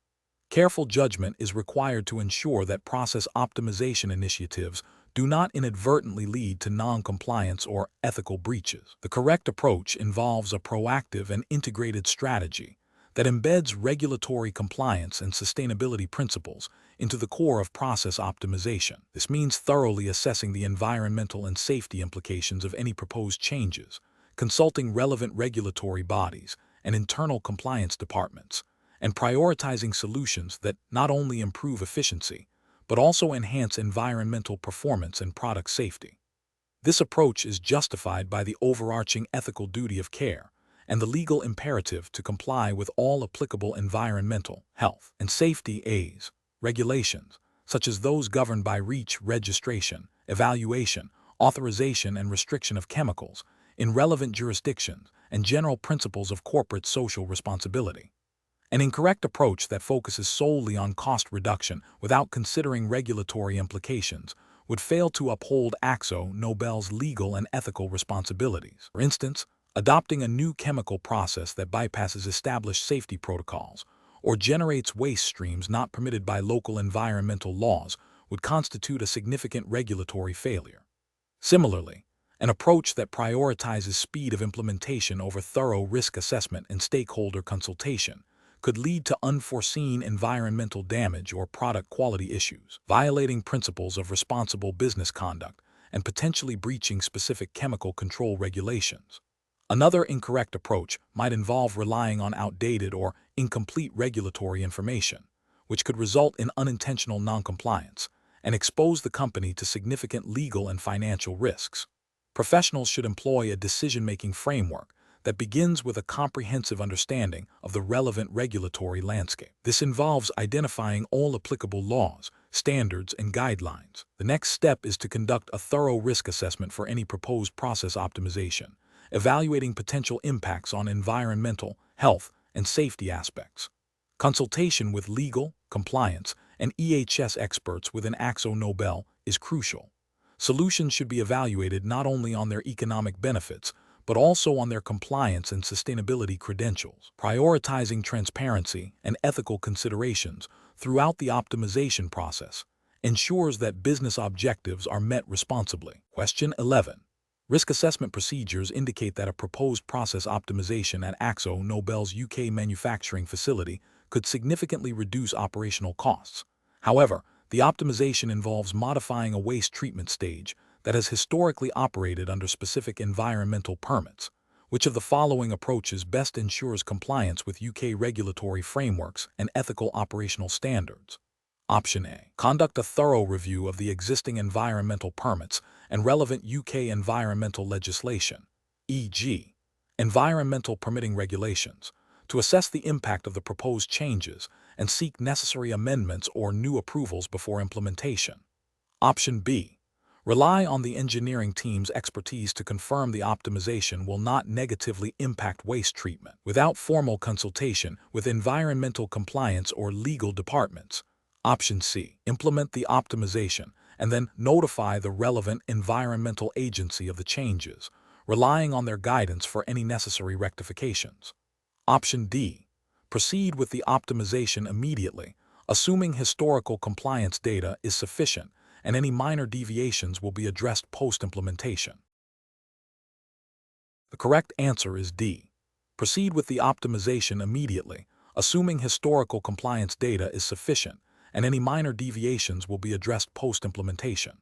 Careful judgment is required to ensure that process optimization initiatives do not inadvertently lead to non-compliance or ethical breaches. The correct approach involves a proactive and integrated strategy that embeds regulatory compliance and sustainability principles into the core of process optimization. This means thoroughly assessing the environmental and safety implications of any proposed changes, consulting relevant regulatory bodies and internal compliance departments, and prioritizing solutions that not only improve efficiency, but also enhance environmental performance and product safety. This approach is justified by the overarching ethical duty of care and the legal imperative to comply with all applicable environmental, health, and safety regulations, such as those governed by REACH registration, evaluation, authorization, and restriction of chemicals in relevant jurisdictions, and general principles of corporate social responsibility. An incorrect approach that focuses solely on cost reduction without considering regulatory implications would fail to uphold AkzoNobel's legal and ethical responsibilities. For instance, adopting a new chemical process that bypasses established safety protocols or generates waste streams not permitted by local environmental laws would constitute a significant regulatory failure. Similarly, an approach that prioritizes speed of implementation over thorough risk assessment and stakeholder consultation could lead to unforeseen environmental damage or product quality issues, violating principles of responsible business conduct and potentially breaching specific chemical control regulations. Another incorrect approach might involve relying on outdated or incomplete regulatory information, which could result in unintentional noncompliance and expose the company to significant legal and financial risks. Professionals should employ a decision-making framework that begins with a comprehensive understanding of the relevant regulatory landscape. This involves identifying all applicable laws, standards, and guidelines. The next step is to conduct a thorough risk assessment for any proposed process optimization, evaluating potential impacts on environmental, health, and safety aspects. Consultation with legal, compliance, and EHS experts within AkzoNobel is crucial. Solutions should be evaluated not only on their economic benefits, but also on their compliance and sustainability credentials. Prioritizing transparency and ethical considerations throughout the optimization process ensures that business objectives are met responsibly. Question 11. Risk assessment procedures indicate that a proposed process optimization at AkzoNobel's UK manufacturing facility could significantly reduce operational costs. However, the optimization involves modifying a waste treatment stage that has historically operated under specific environmental permits. Which of the following approaches best ensures compliance with UK regulatory frameworks and ethical operational standards? Option A. Conduct a thorough review of the existing environmental permits and relevant UK environmental legislation, e.g., environmental permitting regulations, to assess the impact of the proposed changes and seek necessary amendments or new approvals before implementation. Option B. Rely on the engineering team's expertise to confirm the optimization will not negatively impact waste treatment. Without formal consultation with environmental compliance or legal departments. Option C. Implement the optimization and then notify the relevant environmental agency of the changes, relying on their guidance for any necessary rectifications. Option D. Proceed with the optimization immediately, assuming historical compliance data is sufficient and any minor deviations will be addressed post-implementation. The correct answer is D. Proceed with the optimization immediately, assuming historical compliance data is sufficient and any minor deviations will be addressed post-implementation.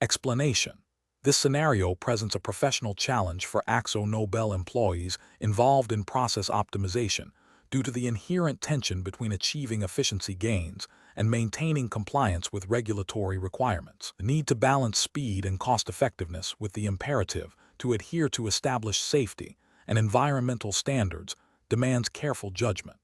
Explanation. This scenario presents a professional challenge for AkzoNobel employees involved in process optimization due to the inherent tension between achieving efficiency gains and maintaining compliance with regulatory requirements. The need to balance speed and cost-effectiveness with the imperative to adhere to established safety and environmental standards demands careful judgment.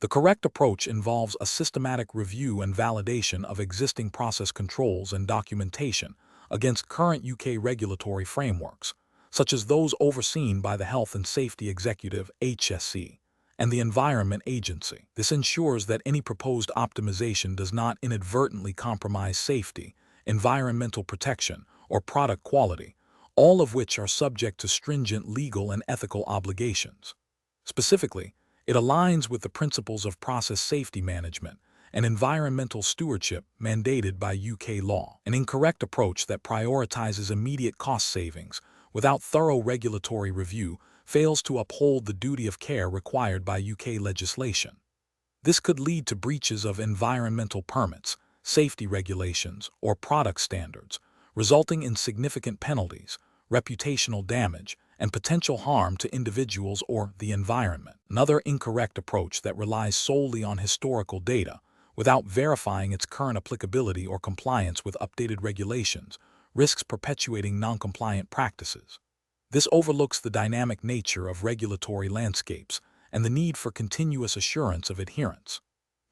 The correct approach involves a systematic review and validation of existing process controls and documentation against current UK regulatory frameworks, such as those overseen by the Health and Safety Executive (HSE) and the Environment Agency. This ensures that any proposed optimization does not inadvertently compromise safety, environmental protection, or product quality, all of which are subject to stringent legal and ethical obligations. Specifically, it aligns with the principles of process safety management and environmental stewardship mandated by UK law. An incorrect approach that prioritizes immediate cost savings without thorough regulatory review fails to uphold the duty of care required by UK legislation. This could lead to breaches of environmental permits, safety regulations, or product standards, resulting in significant penalties, reputational damage, and potential harm to individuals or the environment. Another incorrect approach that relies solely on historical data without verifying its current applicability or compliance with updated regulations risks perpetuating non-compliant practices. This overlooks the dynamic nature of regulatory landscapes and the need for continuous assurance of adherence.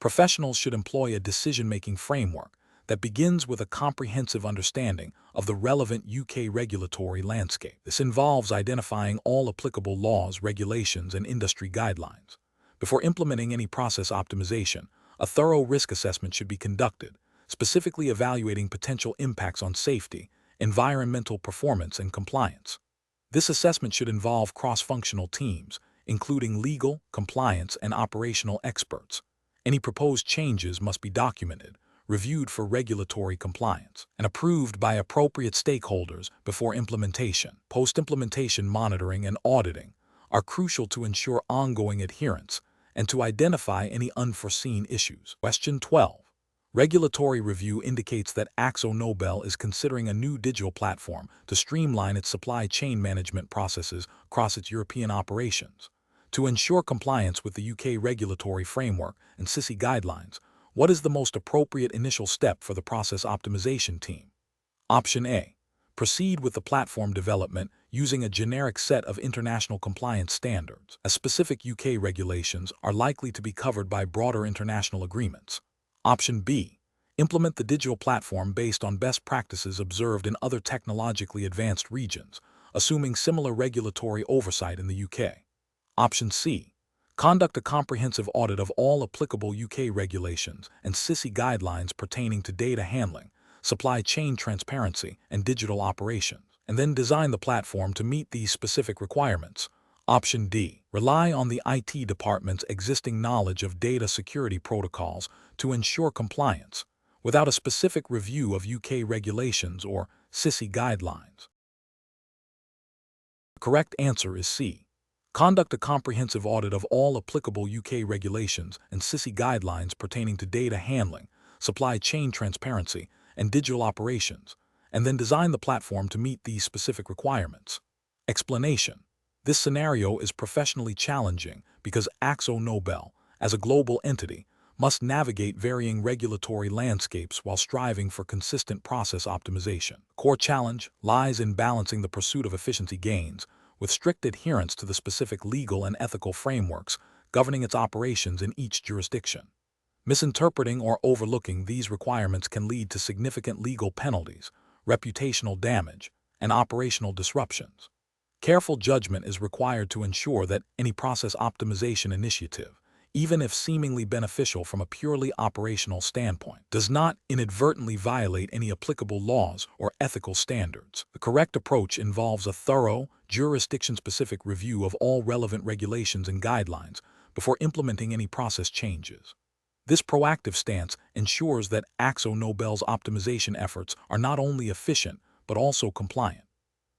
Professionals should employ a decision-making framework that begins with a comprehensive understanding of the relevant UK regulatory landscape. This involves identifying all applicable laws, regulations, and industry guidelines. Before implementing any process optimization, a thorough risk assessment should be conducted, specifically evaluating potential impacts on safety, environmental performance, and compliance. This assessment should involve cross-functional teams, including legal, compliance, and operational experts. Any proposed changes must be documented, reviewed for regulatory compliance, and approved by appropriate stakeholders before implementation. Post-implementation monitoring and auditing are crucial to ensure ongoing adherence and to identify any unforeseen issues. Question 12. Regulatory review indicates that AkzoNobel is considering a new digital platform to streamline its supply chain management processes across its European operations. To ensure compliance with the UK regulatory framework and SISI guidelines, what is the most appropriate initial step for the process optimization team? Option A. Proceed with the platform development using a generic set of international compliance standards, as specific UK regulations are likely to be covered by broader international agreements. Option B. Implement the digital platform based on best practices observed in other technologically advanced regions, assuming similar regulatory oversight in the UK. Option C. Conduct a comprehensive audit of all applicable UK regulations and SISI guidelines pertaining to data handling, supply chain transparency, and digital operations, and then design the platform to meet these specific requirements. Option D. Rely on the IT department's existing knowledge of data security protocols to ensure compliance, without a specific review of UK regulations or SISI guidelines. The correct answer is C. Conduct a comprehensive audit of all applicable UK regulations and SISI guidelines pertaining to data handling, supply chain transparency, and digital operations, and then design the platform to meet these specific requirements. Explanation. This scenario is professionally challenging because AkzoNobel, as a global entity, must navigate varying regulatory landscapes while striving for consistent process optimization. Core challenge lies in balancing the pursuit of efficiency gains with strict adherence to the specific legal and ethical frameworks governing its operations in each jurisdiction. Misinterpreting or overlooking these requirements can lead to significant legal penalties, reputational damage, and operational disruptions. Careful judgment is required to ensure that any process optimization initiative, even if seemingly beneficial from a purely operational standpoint, does not inadvertently violate any applicable laws or ethical standards. The correct approach involves a thorough, jurisdiction-specific review of all relevant regulations and guidelines before implementing any process changes. This proactive stance ensures that AkzoNobel's optimization efforts are not only efficient but also compliant.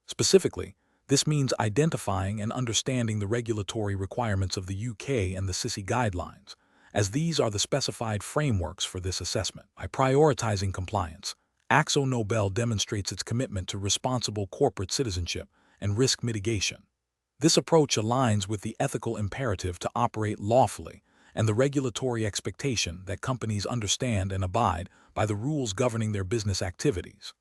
Specifically, this means identifying and understanding the regulatory requirements of the UK and the SISI guidelines, as these are the specified frameworks for this assessment. By prioritizing compliance, AkzoNobel demonstrates its commitment to responsible corporate citizenship and risk mitigation. This approach aligns with the ethical imperative to operate lawfully and the regulatory expectation that companies understand and abide by the rules governing their business activities.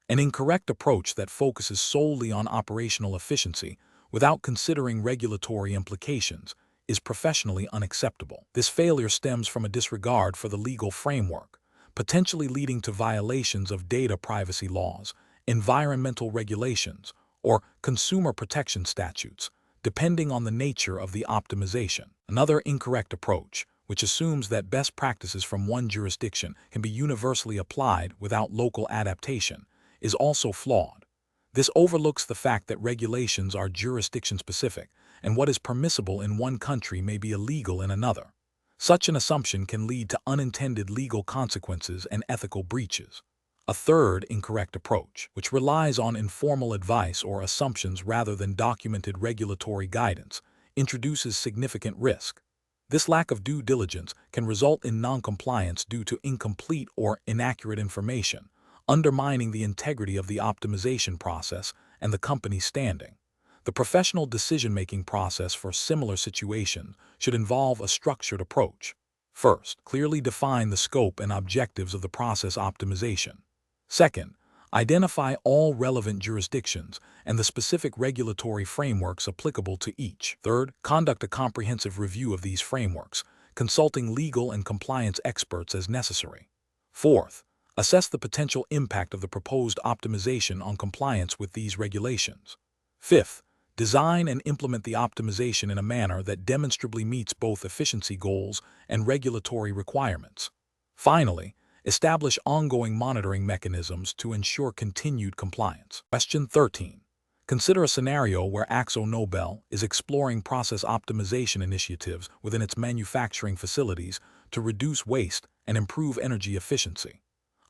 An incorrect approach that focuses solely on operational efficiency without considering regulatory implications is professionally unacceptable. This failure stems from a disregard for the legal framework, potentially leading to violations of data privacy laws, environmental regulations, or consumer protection statutes, depending on the nature of the optimization. Another incorrect approach, which assumes that best practices from one jurisdiction can be universally applied without local adaptation, is also flawed. This overlooks the fact that regulations are jurisdiction-specific, and what is permissible in one country may be illegal in another. Such an assumption can lead to unintended legal consequences and ethical breaches. A third incorrect approach, which relies on informal advice or assumptions rather than documented regulatory guidance, introduces significant risk. This lack of due diligence can result in noncompliance due to incomplete or inaccurate information, undermining the integrity of the optimization process and the company's standing. The professional decision-making process for similar situations should involve a structured approach. First, clearly define the scope and objectives of the process optimization. Second, identify all relevant jurisdictions and the specific regulatory frameworks applicable to each. Third, conduct a comprehensive review of these frameworks, consulting legal and compliance experts as necessary. Fourth, assess the potential impact of the proposed optimization on compliance with these regulations. Fifth, design and implement the optimization in a manner that demonstrably meets both efficiency goals and regulatory requirements. Finally, establish ongoing monitoring mechanisms to ensure continued compliance. Question 13. Consider a scenario where AkzoNobel is exploring process optimization initiatives within its manufacturing facilities to reduce waste and improve energy efficiency.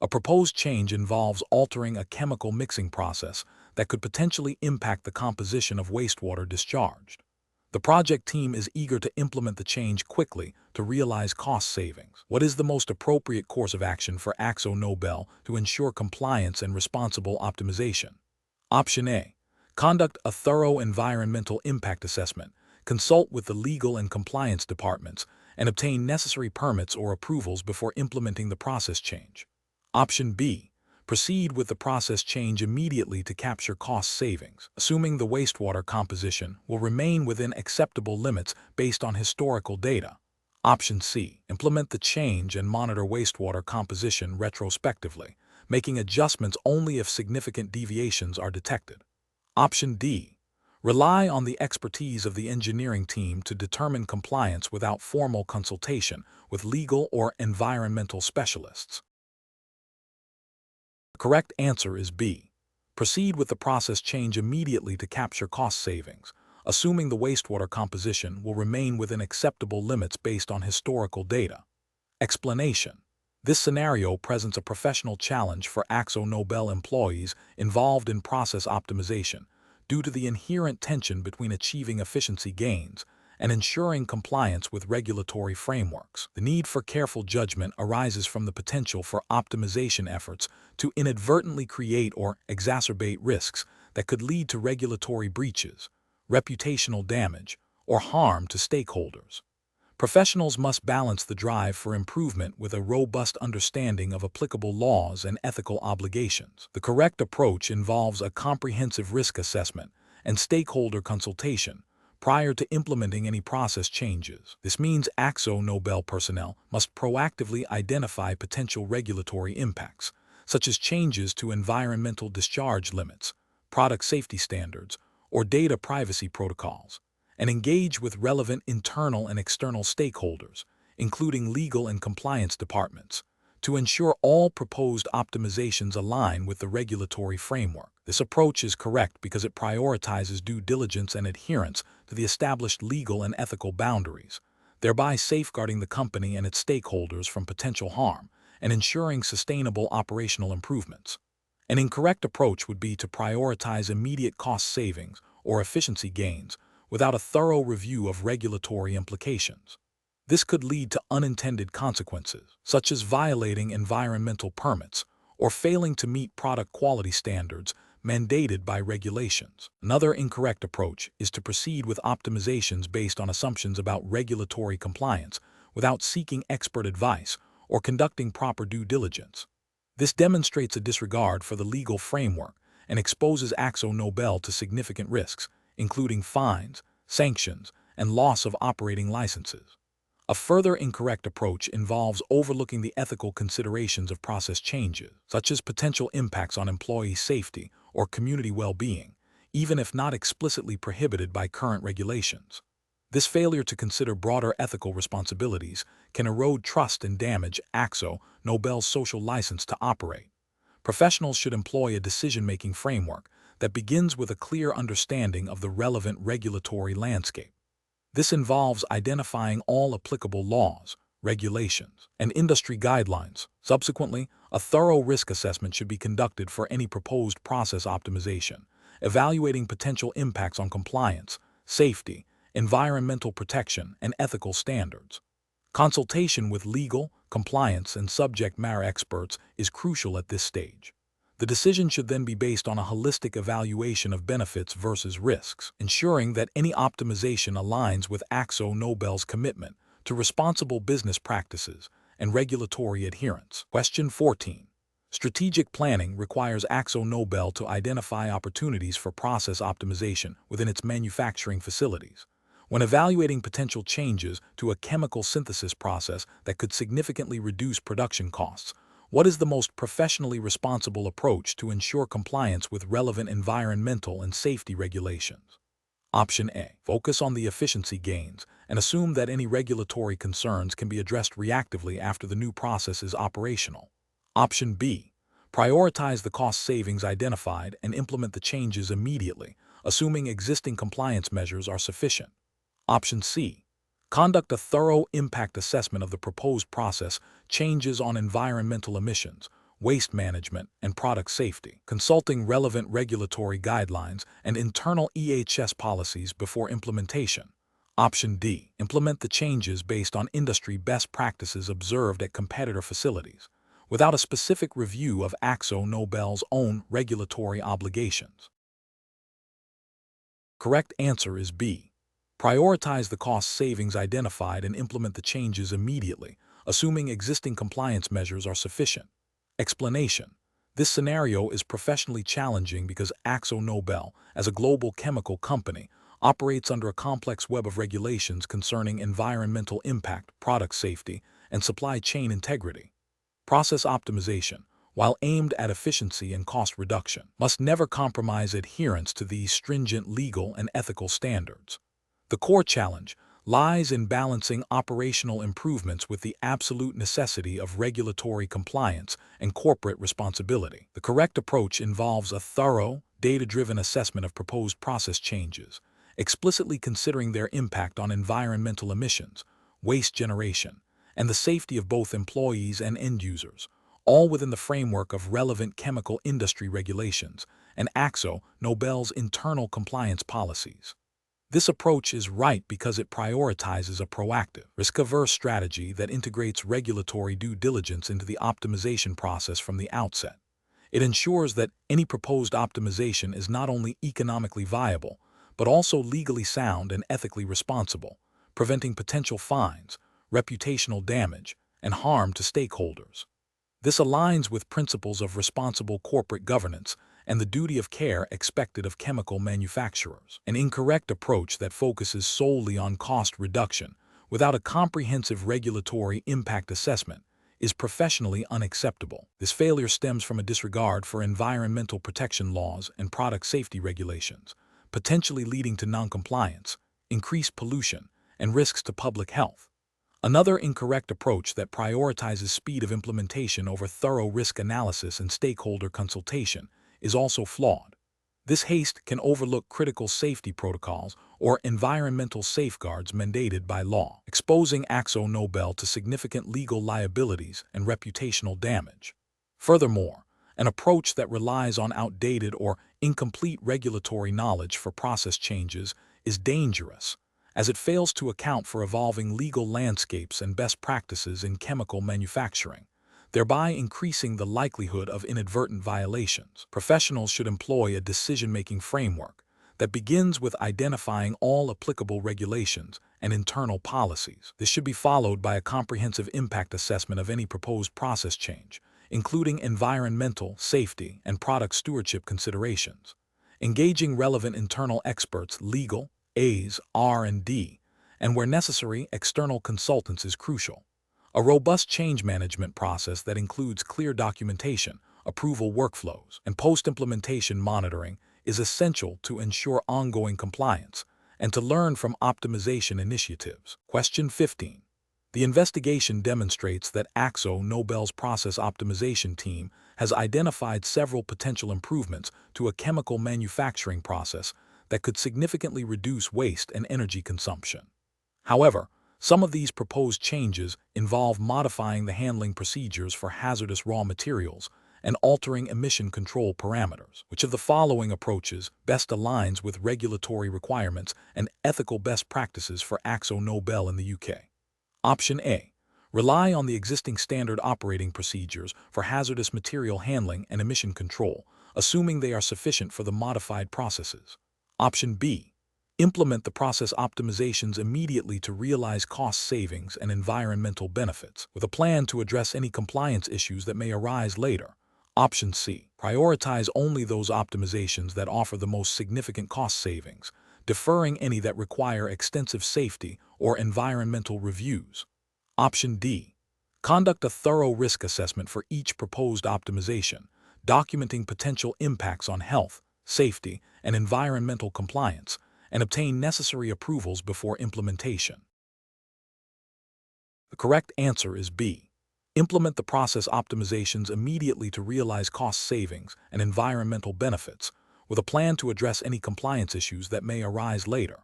A proposed change involves altering a chemical mixing process that could potentially impact the composition of wastewater discharged. The project team is eager to implement the change quickly to realize cost savings. What is the most appropriate course of action for AkzoNobel to ensure compliance and responsible optimization? Option A. Conduct a thorough environmental impact assessment, consult with the legal and compliance departments, and obtain necessary permits or approvals before implementing the process change. Option B. Proceed with the process change immediately to capture cost savings, assuming the wastewater composition will remain within acceptable limits based on historical data. Option C. Implement the change and monitor wastewater composition retrospectively, making adjustments only if significant deviations are detected. Option D. Rely on the expertise of the engineering team to determine compliance without formal consultation with legal or environmental specialists. The correct answer is B. Proceed with the process change immediately to capture cost savings, assuming the wastewater composition will remain within acceptable limits based on historical data. Explanation. This scenario presents a professional challenge for AkzoNobel employees involved in process optimization due to the inherent tension between achieving efficiency gains and ensuring compliance with regulatory frameworks. The need for careful judgment arises from the potential for optimization efforts to inadvertently create or exacerbate risks that could lead to regulatory breaches, reputational damage, or harm to stakeholders. Professionals must balance the drive for improvement with a robust understanding of applicable laws and ethical obligations. The correct approach involves a comprehensive risk assessment and stakeholder consultation prior to implementing any process changes. This means AkzoNobel personnel must proactively identify potential regulatory impacts, such as changes to environmental discharge limits, product safety standards, or data privacy protocols, and engage with relevant internal and external stakeholders, including legal and compliance departments, to ensure all proposed optimizations align with the regulatory framework. This approach is correct because it prioritizes due diligence and adherence to the established legal and ethical boundaries, thereby safeguarding the company and its stakeholders from potential harm and ensuring sustainable operational improvements. An incorrect approach would be to prioritize immediate cost savings or efficiency gains without a thorough review of regulatory implications. This could lead to unintended consequences, such as violating environmental permits or failing to meet product quality standards mandated by regulations. Another incorrect approach is to proceed with optimizations based on assumptions about regulatory compliance without seeking expert advice or conducting proper due diligence. This demonstrates a disregard for the legal framework and exposes AkzoNobel to significant risks, including fines, sanctions, and loss of operating licenses. A further incorrect approach involves overlooking the ethical considerations of process changes, such as potential impacts on employee safety or community well-being, even if not explicitly prohibited by current regulations. This failure to consider broader ethical responsibilities can erode trust and damage AkzoNobel's social license to operate. Professionals should employ a decision-making framework that begins with a clear understanding of the relevant regulatory landscape. This involves identifying all applicable laws, regulations, and industry guidelines. Subsequently, a thorough risk assessment should be conducted for any proposed process optimization, evaluating potential impacts on compliance, safety, environmental protection, and ethical standards. Consultation with legal, compliance, and subject matter experts is crucial at this stage. The decision should then be based on a holistic evaluation of benefits versus risks, ensuring that any optimization aligns with AkzoNobel's commitment to responsible business practices and regulatory adherence. Question 14. Strategic planning requires AkzoNobel to identify opportunities for process optimization within its manufacturing facilities. When evaluating potential changes to a chemical synthesis process that could significantly reduce production costs, what is the most professionally responsible approach to ensure compliance with relevant environmental and safety regulations? Option A. Focus on the efficiency gains and assume that any regulatory concerns can be addressed reactively after the new process is operational. Option B. Prioritize the cost savings identified and implement the changes immediately, assuming existing compliance measures are sufficient. Option C. Conduct a thorough impact assessment of the proposed process changes on environmental emissions, waste management, and product safety, consulting relevant regulatory guidelines and internal EHS policies before implementation. Option D. Implement the changes based on industry best practices observed at competitor facilities, without a specific review of AkzoNobel's own regulatory obligations. Correct answer is B. Prioritize the cost savings identified and implement the changes immediately, assuming existing compliance measures are sufficient. Explanation. This scenario is professionally challenging because AkzoNobel, as a global chemical company, operates under a complex web of regulations concerning environmental impact, product safety, and supply chain integrity. Process optimization, while aimed at efficiency and cost reduction, must never compromise adherence to these stringent legal and ethical standards. The core challenge lies in balancing operational improvements with the absolute necessity of regulatory compliance and corporate responsibility. The correct approach involves a thorough, data-driven assessment of proposed process changes, explicitly considering their impact on environmental emissions, waste generation, and the safety of both employees and end users, all within the framework of relevant chemical industry regulations and AkzoNobel's internal compliance policies. This approach is right because it prioritizes a proactive, risk-averse strategy that integrates regulatory due diligence into the optimization process from the outset. It ensures that any proposed optimization is not only economically viable, but also legally sound and ethically responsible, preventing potential fines, reputational damage, and harm to stakeholders. This aligns with principles of responsible corporate governance and the duty of care expected of chemical manufacturers. An incorrect approach that focuses solely on cost reduction without a comprehensive regulatory impact assessment is professionally unacceptable. This failure stems from a disregard for environmental protection laws and product safety regulations, potentially leading to noncompliance, increased pollution, and risks to public health. Another incorrect approach that prioritizes speed of implementation over thorough risk analysis and stakeholder consultation is also flawed. This haste can overlook critical safety protocols or environmental safeguards mandated by law, exposing AkzoNobel to significant legal liabilities and reputational damage. Furthermore, an approach that relies on outdated or incomplete regulatory knowledge for process changes is dangerous, as it fails to account for evolving legal landscapes and best practices in chemical manufacturing, thereby increasing the likelihood of inadvertent violations. Professionals should employ a decision-making framework that begins with identifying all applicable regulations and internal policies. This should be followed by a comprehensive impact assessment of any proposed process change, including environmental, safety, and product stewardship considerations. Engaging relevant internal experts, legal, A's, R&D, and where necessary, external consultants is crucial. A robust change management process that includes clear documentation, approval workflows, and post-implementation monitoring is essential to ensure ongoing compliance and to learn from optimization initiatives. Question 15. The investigation demonstrates that AkzoNobel's process optimization team has identified several potential improvements to a chemical manufacturing process that could significantly reduce waste and energy consumption. However, some of these proposed changes involve modifying the handling procedures for hazardous raw materials and altering emission control parameters. Which of the following approaches best aligns with regulatory requirements and ethical best practices for AkzoNobel in the UK? Option A. Rely on the existing standard operating procedures for hazardous material handling and emission control, assuming they are sufficient for the modified processes. Option B. Implement the process optimizations immediately to realize cost savings and environmental benefits, with a plan to address any compliance issues that may arise later. Option C. Prioritize only those optimizations that offer the most significant cost savings, deferring any that require extensive safety or environmental reviews. Option D. Conduct a thorough risk assessment for each proposed optimization, documenting potential impacts on health, safety, and environmental compliance, and obtain necessary approvals before implementation. The correct answer is B. Implement the process optimizations immediately to realize cost savings and environmental benefits, with a plan to address any compliance issues that may arise later.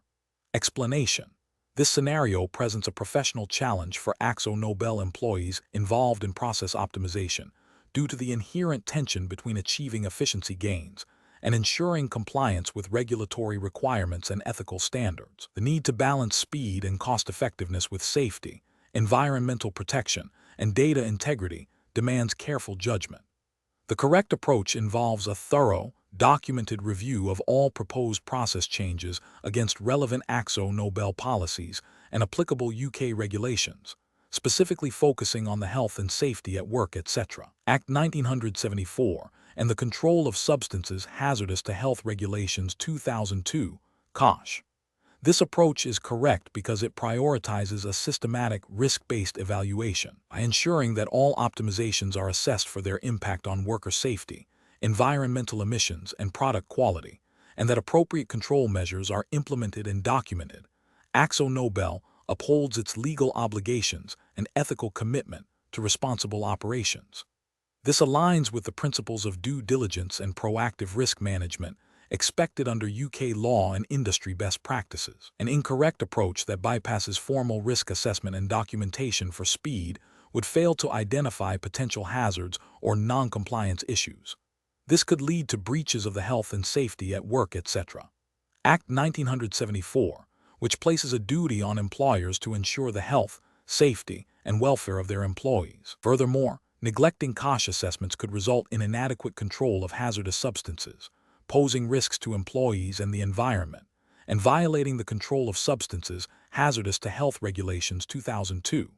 Explanation. This scenario presents a professional challenge for AkzoNobel employees involved in process optimization due to the inherent tension between achieving efficiency gains and ensuring compliance with regulatory requirements and ethical standards. The need to balance speed and cost-effectiveness with safety, environmental protection, and data integrity demands careful judgment. The correct approach involves a thorough, documented review of all proposed process changes against relevant AkzoNobel policies and applicable UK regulations, specifically focusing on the health and safety at work, etc. Act 1974 and the Control of Substances Hazardous to Health Regulations 2002, COSH. This approach is correct because it prioritizes a systematic, risk-based evaluation by ensuring that all optimizations are assessed for their impact on worker safety, environmental emissions, and product quality, and that appropriate control measures are implemented and documented. AkzoNobel upholds its legal obligations and ethical commitment to responsible operations. This aligns with the principles of due diligence and proactive risk management expected under UK law and industry best practices. An incorrect approach that bypasses formal risk assessment and documentation for speed would fail to identify potential hazards or non-compliance issues. This could lead to breaches of the health and safety at work, etc. Act 1974, which places a duty on employers to ensure the health, safety, and welfare of their employees. Furthermore, neglecting COSH assessments could result in inadequate control of hazardous substances, posing risks to employees and the environment, and violating the Control of Substances Hazardous to Health Regulations 2002.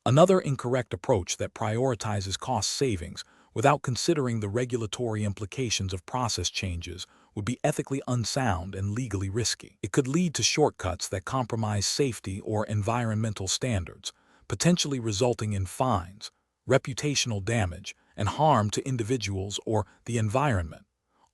Another incorrect approach that prioritizes cost savings without considering the regulatory implications of process changes would be ethically unsound and legally risky. It could lead to shortcuts that compromise safety or environmental standards, potentially resulting in fines, reputational damage, and harm to individuals or the environment,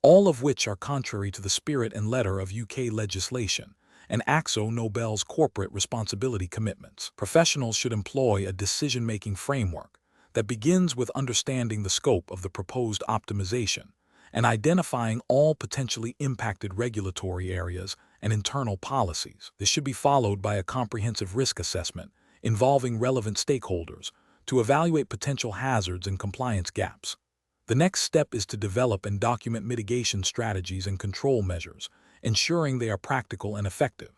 all of which are contrary to the spirit and letter of UK legislation and AkzoNobel's corporate responsibility commitments. Professionals should employ a decision-making framework that begins with understanding the scope of the proposed optimization and identifying all potentially impacted regulatory areas and internal policies. This should be followed by a comprehensive risk assessment involving relevant stakeholders to evaluate potential hazards and compliance gaps. The next step is to develop and document mitigation strategies and control measures, ensuring they are practical and effective.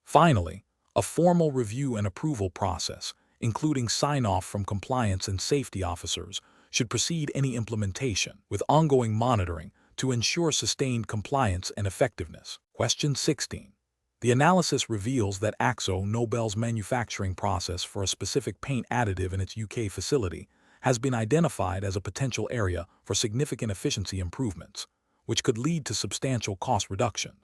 Finally, a formal review and approval process, including sign-off from compliance and safety officers, should precede any implementation, with ongoing monitoring to ensure sustained compliance and effectiveness. Question 16. The analysis reveals that AkzoNobel's manufacturing process for a specific paint additive in its UK facility has been identified as a potential area for significant efficiency improvements, which could lead to substantial cost reductions.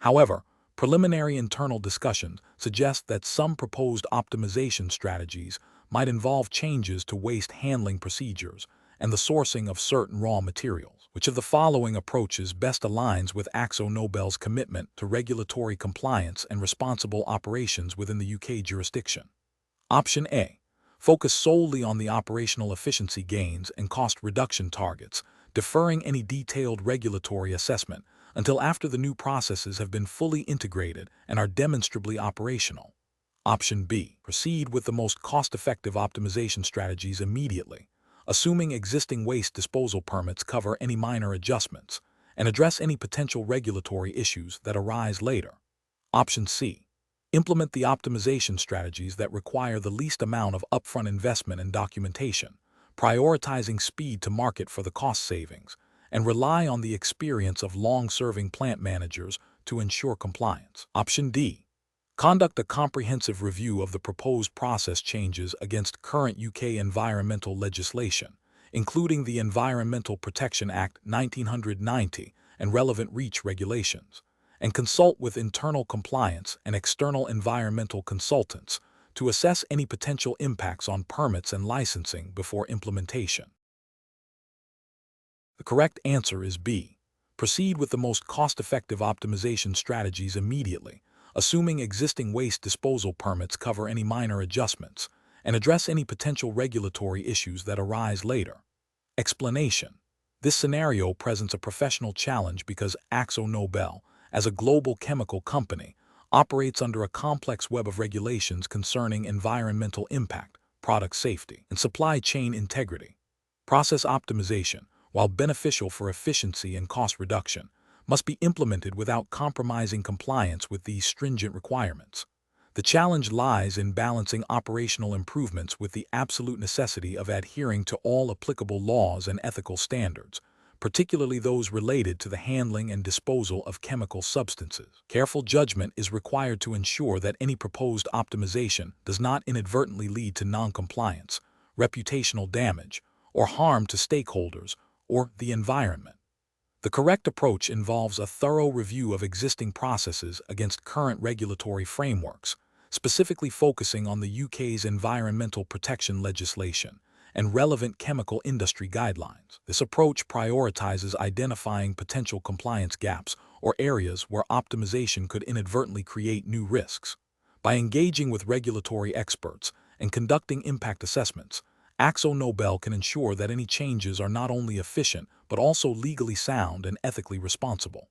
However, Preliminary internal discussions suggest that some proposed optimization strategies might involve changes to waste handling procedures and the sourcing of certain raw materials. Which of the following approaches best aligns with AkzoNobel's commitment to regulatory compliance and responsible operations within the UK jurisdiction? Option A. Focus solely on the operational efficiency gains and cost reduction targets, deferring any detailed regulatory assessment until after the new processes have been fully integrated and are demonstrably operational. Option B. Proceed with the most cost-effective optimization strategies immediately, assuming existing waste disposal permits cover any minor adjustments, and address any potential regulatory issues that arise later. Option C. Implement the optimization strategies that require the least amount of upfront investment and documentation, prioritizing speed to market for the cost savings, and rely on the experience of long-serving plant managers to ensure compliance. Option D. Conduct a comprehensive review of the proposed process changes against current UK environmental legislation, including the Environmental Protection Act 1990 and relevant REACH regulations, and consult with internal compliance and external environmental consultants to assess any potential impacts on permits and licensing before implementation. The correct answer is B. Proceed with the most cost-effective optimization strategies immediately, assuming existing waste disposal permits cover any minor adjustments, and address any potential regulatory issues that arise later. Explanation. This scenario presents a professional challenge because AkzoNobel, as a global chemical company, operates under a complex web of regulations concerning environmental impact, product safety, and supply chain integrity. Process optimization, while beneficial for efficiency and cost reduction, must be implemented without compromising compliance with these stringent requirements. The challenge lies in balancing operational improvements with the absolute necessity of adhering to all applicable laws and ethical standards, particularly those related to the handling and disposal of chemical substances. Careful judgment is required to ensure that any proposed optimization does not inadvertently lead to non-compliance, reputational damage, or harm to stakeholders or the environment. The correct approach involves a thorough review of existing processes against current regulatory frameworks, specifically focusing on the UK's environmental protection legislation and relevant chemical industry guidelines. This approach prioritizes identifying potential compliance gaps or areas where optimization could inadvertently create new risks. By engaging with regulatory experts and conducting impact assessments, AkzoNobel can ensure that any changes are not only efficient but also legally sound and ethically responsible.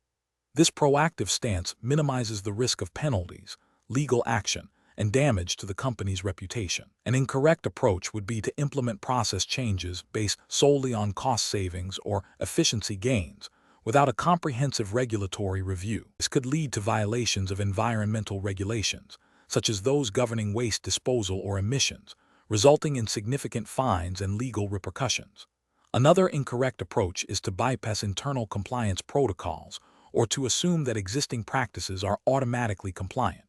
This proactive stance minimizes the risk of penalties, legal action, and damage to the company's reputation. An incorrect approach would be to implement process changes based solely on cost savings or efficiency gains, without a comprehensive regulatory review. This could lead to violations of environmental regulations, such as those governing waste disposal or emissions, resulting in significant fines and legal repercussions. Another incorrect approach is to bypass internal compliance protocols or to assume that existing practices are automatically compliant.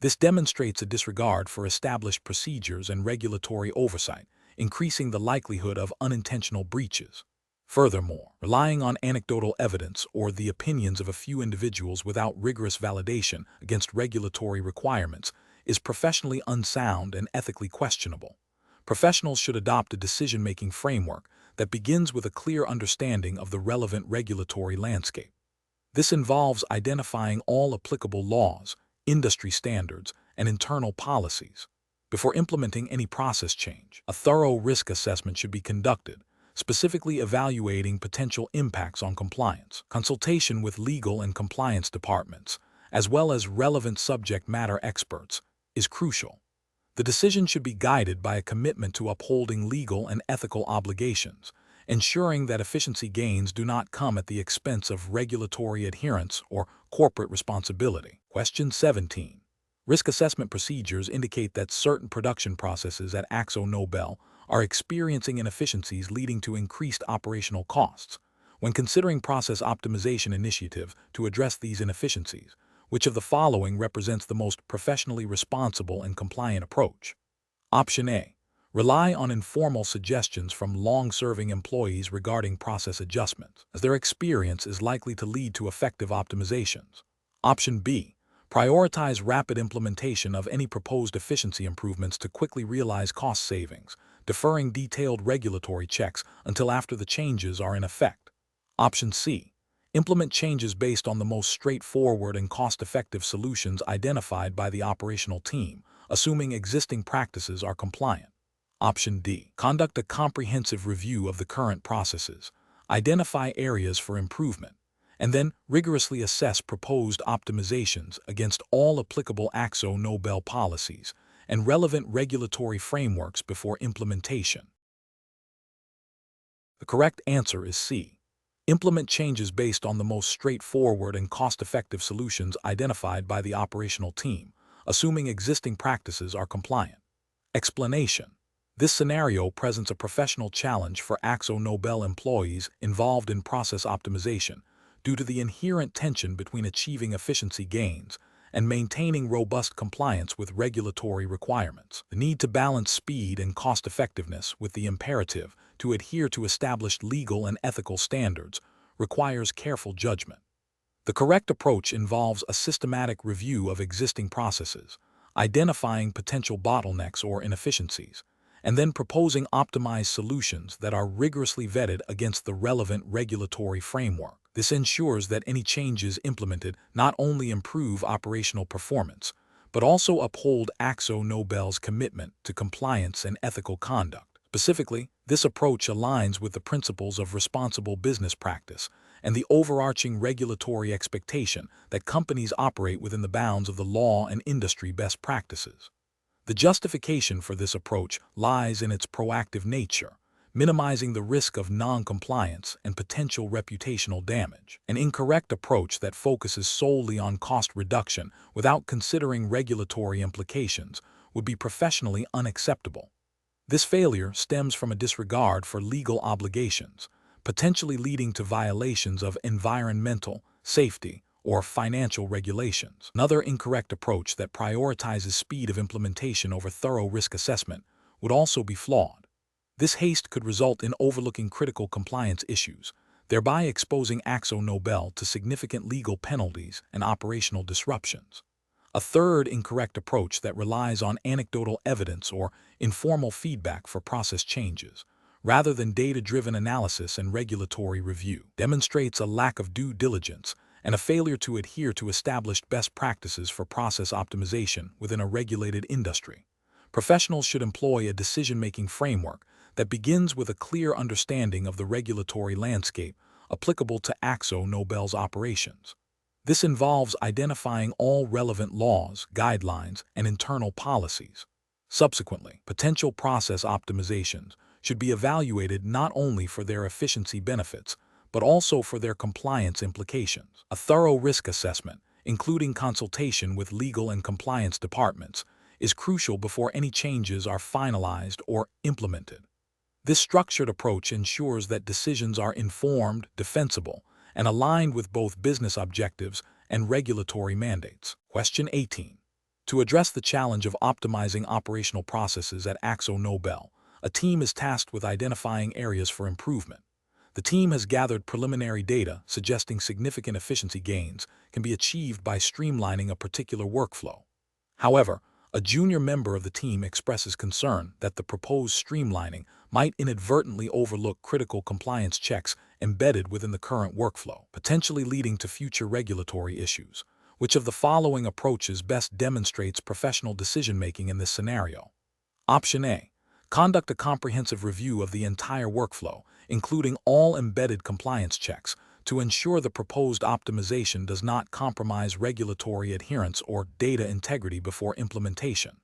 This demonstrates a disregard for established procedures and regulatory oversight, increasing the likelihood of unintentional breaches. Furthermore, relying on anecdotal evidence or the opinions of a few individuals without rigorous validation against regulatory requirements is professionally unsound and ethically questionable. Professionals should adopt a decision-making framework that begins with a clear understanding of the relevant regulatory landscape. This involves identifying all applicable laws, industry standards, and internal policies. Before implementing any process change, a thorough risk assessment should be conducted, specifically evaluating potential impacts on compliance. Consultation with legal and compliance departments, as well as relevant subject matter experts, is crucial. The decision should be guided by a commitment to upholding legal and ethical obligations, ensuring that efficiency gains do not come at the expense of regulatory adherence or corporate responsibility. Question 17. Risk assessment procedures indicate that certain production processes at AkzoNobel are experiencing inefficiencies leading to increased operational costs. When considering process optimization initiatives to address these inefficiencies, which of the following represents the most professionally responsible and compliant approach? Option A. Rely on informal suggestions from long-serving employees regarding process adjustments, as their experience is likely to lead to effective optimizations. Option B. Prioritize rapid implementation of any proposed efficiency improvements to quickly realize cost savings, deferring detailed regulatory checks until after the changes are in effect. Option C. Implement changes based on the most straightforward and cost-effective solutions identified by the operational team, assuming existing practices are compliant. Option D. Conduct a comprehensive review of the current processes, identify areas for improvement, and then rigorously assess proposed optimizations against all applicable AkzoNobel policies and relevant regulatory frameworks before implementation. The correct answer is C. Implement changes based on the most straightforward and cost-effective solutions identified by the operational team, assuming existing practices are compliant. Explanation. This scenario presents a professional challenge for AkzoNobel employees involved in process optimization due to the inherent tension between achieving efficiency gains and maintaining robust compliance with regulatory requirements. The need to balance speed and cost-effectiveness with the imperative to adhere to established legal and ethical standards requires careful judgment. The correct approach involves a systematic review of existing processes, identifying potential bottlenecks or inefficiencies, and then proposing optimized solutions that are rigorously vetted against the relevant regulatory framework. This ensures that any changes implemented not only improve operational performance, but also uphold AkzoNobel's commitment to compliance and ethical conduct. Specifically, this approach aligns with the principles of responsible business practice and the overarching regulatory expectation that companies operate within the bounds of the law and industry best practices. The justification for this approach lies in its proactive nature, minimizing the risk of non-compliance and potential reputational damage. An incorrect approach that focuses solely on cost reduction without considering regulatory implications would be professionally unacceptable. This failure stems from a disregard for legal obligations, potentially leading to violations of environmental, safety, or financial regulations. Another incorrect approach that prioritizes speed of implementation over thorough risk assessment would also be flawed. This haste could result in overlooking critical compliance issues, thereby exposing AkzoNobel to significant legal penalties and operational disruptions. A third incorrect approach that relies on anecdotal evidence or informal feedback for process changes, rather than data-driven analysis and regulatory review, demonstrates a lack of due diligence and a failure to adhere to established best practices for process optimization within a regulated industry. Professionals should employ a decision-making framework that begins with a clear understanding of the regulatory landscape applicable to AkzoNobel's operations. This involves identifying all relevant laws, guidelines, and internal policies. Subsequently, potential process optimizations should be evaluated not only for their efficiency benefits, but also for their compliance implications. A thorough risk assessment, including consultation with legal and compliance departments, is crucial before any changes are finalized or implemented. This structured approach ensures that decisions are informed, defensible, and aligned with both business objectives and regulatory mandates. Question 18. To address the challenge of optimizing operational processes at AkzoNobel, a team is tasked with identifying areas for improvement. The team has gathered preliminary data suggesting significant efficiency gains can be achieved by streamlining a particular workflow. However, a junior member of the team expresses concern that the proposed streamlining might inadvertently overlook critical compliance checks embedded within the current workflow, potentially leading to future regulatory issues. Which of the following approaches best demonstrates professional decision-making in this scenario? Option A. Conduct a comprehensive review of the entire workflow, including all embedded compliance checks, to ensure the proposed optimization does not compromise regulatory adherence or data integrity before implementation.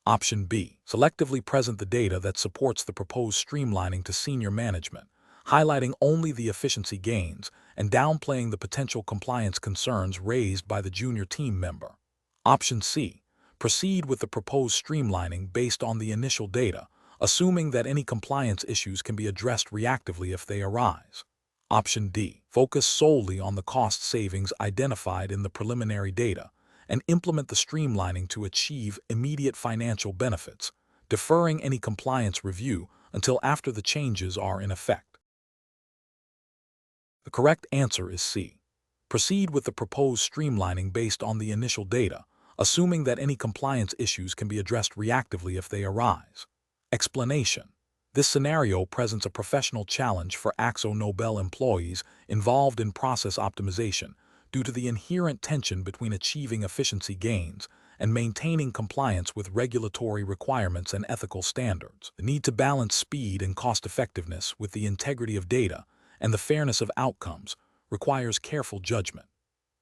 Option B. Selectively present the data that supports the proposed streamlining to senior management, highlighting only the efficiency gains and downplaying the potential compliance concerns raised by the junior team member. Option C. Proceed with the proposed streamlining based on the initial data, assuming that any compliance issues can be addressed reactively if they arise. Option D. Focus solely on the cost savings identified in the preliminary data and implement the streamlining to achieve immediate financial benefits, deferring any compliance review until after the changes are in effect. The correct answer is C. Proceed with the proposed streamlining based on the initial data, assuming that any compliance issues can be addressed reactively if they arise. Explanation. This scenario presents a professional challenge for AkzoNobel employees involved in process optimization due to the inherent tension between achieving efficiency gains and maintaining compliance with regulatory requirements and ethical standards. The need to balance speed and cost-effectiveness with the integrity of data and the fairness of outcomes requires careful judgment.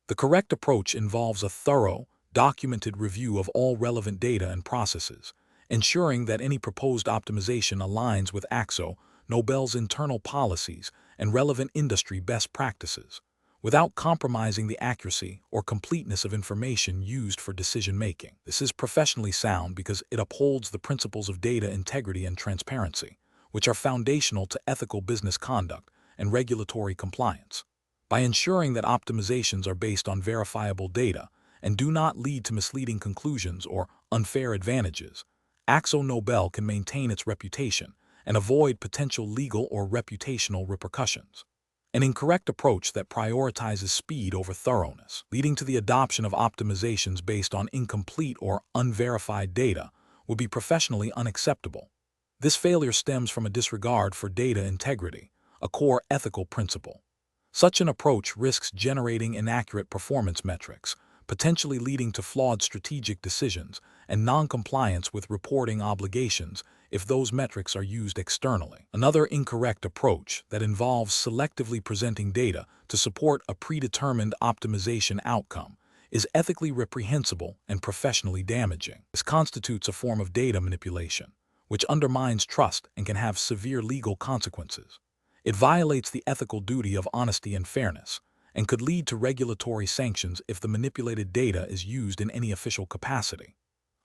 The correct approach involves a thorough, documented review of all relevant data and processes, ensuring that any proposed optimization aligns with AkzoNobel's internal policies and relevant industry best practices, without compromising the accuracy or completeness of information used for decision-making. This is professionally sound because it upholds the principles of data integrity and transparency, which are foundational to ethical business conduct and regulatory compliance. By ensuring that optimizations are based on verifiable data and do not lead to misleading conclusions or unfair advantages, AkzoNobel can maintain its reputation and avoid potential legal or reputational repercussions. An incorrect approach that prioritizes speed over thoroughness, leading to the adoption of optimizations based on incomplete or unverified data, would be professionally unacceptable. This failure stems from a disregard for data integrity, a core ethical principle. Such an approach risks generating inaccurate performance metrics, potentially leading to flawed strategic decisions and non-compliance with reporting obligations if those metrics are used externally. Another incorrect approach that involves selectively presenting data to support a predetermined optimization outcome is ethically reprehensible and professionally damaging. This constitutes a form of data manipulation, which undermines trust and can have severe legal consequences. It violates the ethical duty of honesty and fairness, and could lead to regulatory sanctions if the manipulated data is used in any official capacity.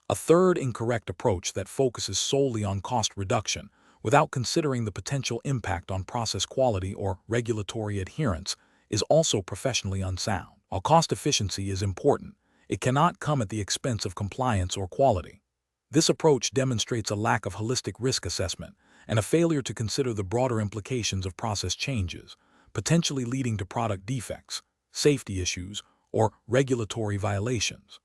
A third incorrect approach that focuses solely on cost reduction without considering the potential impact on process quality or regulatory adherence is also professionally unsound. While cost efficiency is important, it cannot come at the expense of compliance or quality. This approach demonstrates a lack of holistic risk assessment and a failure to consider the broader implications of process changes, potentially leading to product defects, safety issues, or regulatory violations.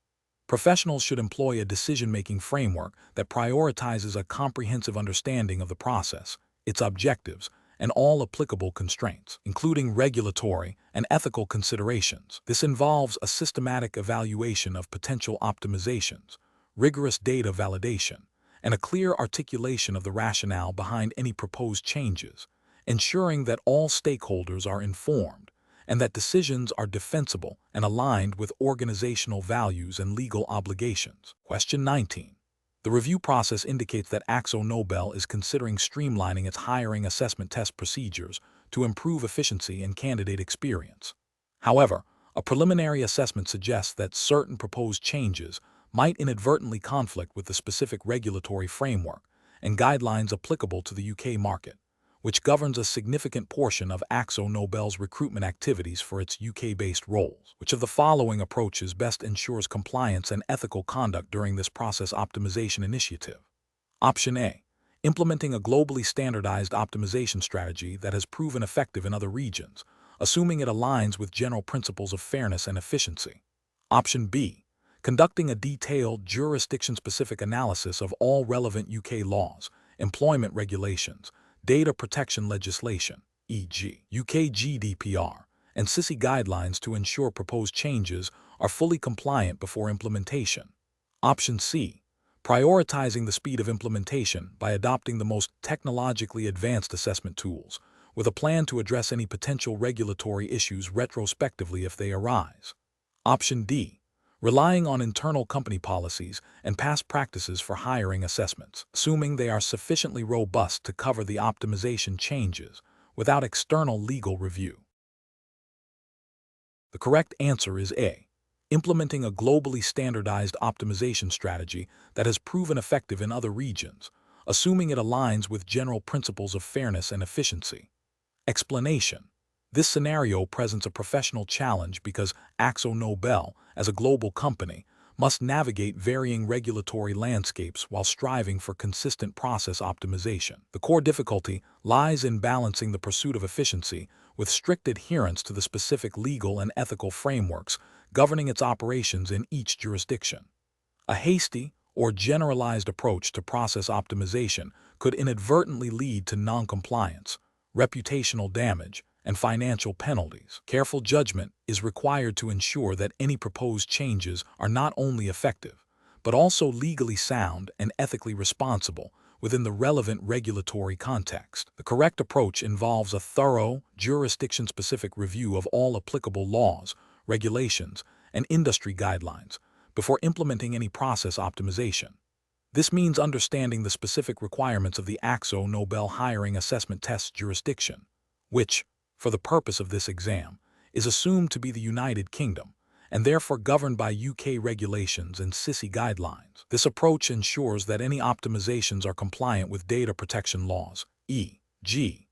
Professionals should employ a decision-making framework that prioritizes a comprehensive understanding of the process, its objectives, and all applicable constraints, including regulatory and ethical considerations. This involves a systematic evaluation of potential optimizations, rigorous data validation, and a clear articulation of the rationale behind any proposed changes, ensuring that all stakeholders are informed and that decisions are defensible and aligned with organizational values and legal obligations. Question 19. The review process indicates that AkzoNobel is considering streamlining its hiring assessment test procedures to improve efficiency and candidate experience. However, a preliminary assessment suggests that certain proposed changes might inadvertently conflict with the specific regulatory framework and guidelines applicable to the UK market, which governs a significant portion of AkzoNobel's recruitment activities for its UK-based roles. Which of the following approaches best ensures compliance and ethical conduct during this process optimization initiative? Option A. Implementing a globally standardized optimization strategy that has proven effective in other regions, assuming it aligns with general principles of fairness and efficiency. Option B. Conducting a detailed, jurisdiction-specific analysis of all relevant UK laws, employment regulations, data protection legislation, e.g., UK GDPR, and CISI guidelines to ensure proposed changes are fully compliant before implementation. Option C. Prioritizing the speed of implementation by adopting the most technologically advanced assessment tools, with a plan to address any potential regulatory issues retrospectively if they arise. Option D. Relying on internal company policies and past practices for hiring assessments, assuming they are sufficiently robust to cover the optimization changes without external legal review. The correct answer is A. Implementing a globally standardized optimization strategy that has proven effective in other regions, assuming it aligns with general principles of fairness and efficiency. Explanation. This scenario presents a professional challenge because AkzoNobel, as a global company, must navigate varying regulatory landscapes while striving for consistent process optimization. The core difficulty lies in balancing the pursuit of efficiency with strict adherence to the specific legal and ethical frameworks governing its operations in each jurisdiction. A hasty or generalized approach to process optimization could inadvertently lead to noncompliance, reputational damage, and financial penalties. Careful judgment is required to ensure that any proposed changes are not only effective, but also legally sound and ethically responsible within the relevant regulatory context. The correct approach involves a thorough, jurisdiction-specific review of all applicable laws, regulations, and industry guidelines before implementing any process optimization. This means understanding the specific requirements of the AkzoNobel hiring assessment test jurisdiction, which, for the purpose of this exam, is assumed to be the United Kingdom, and therefore governed by UK regulations and CISI guidelines. This approach ensures that any optimizations are compliant with data protection laws, e.g.,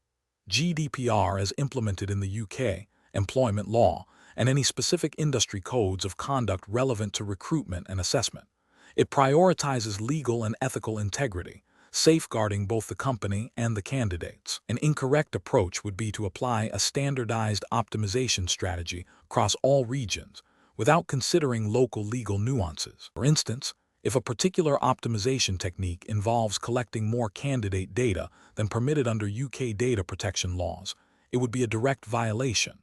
GDPR as implemented in the UK, employment law, and any specific industry codes of conduct relevant to recruitment and assessment. It prioritizes legal and ethical integrity, safeguarding both the company and the candidates. An incorrect approach would be to apply a standardized optimization strategy across all regions without considering local legal nuances. For instance, if a particular optimization technique involves collecting more candidate data than permitted under UK data protection laws, it would be a direct violation.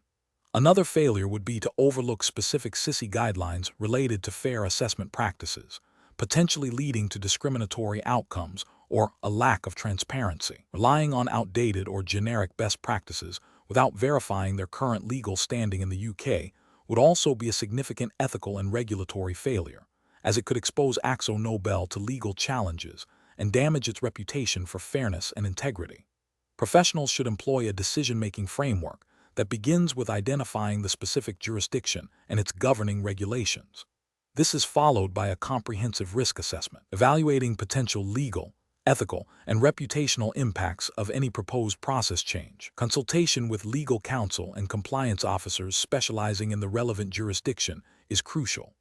Another failure would be to overlook specific CISI guidelines related to fair assessment practices, potentially leading to discriminatory outcomes or a lack of transparency. Relying on outdated or generic best practices without verifying their current legal standing in the UK would also be a significant ethical and regulatory failure, as it could expose AkzoNobel to legal challenges and damage its reputation for fairness and integrity. Professionals should employ a decision-making framework that begins with identifying the specific jurisdiction and its governing regulations. This is followed by a comprehensive risk assessment, evaluating potential legal, ethical, and reputational impacts of any proposed process change. Consultation with legal counsel and compliance officers specializing in the relevant jurisdiction is crucial.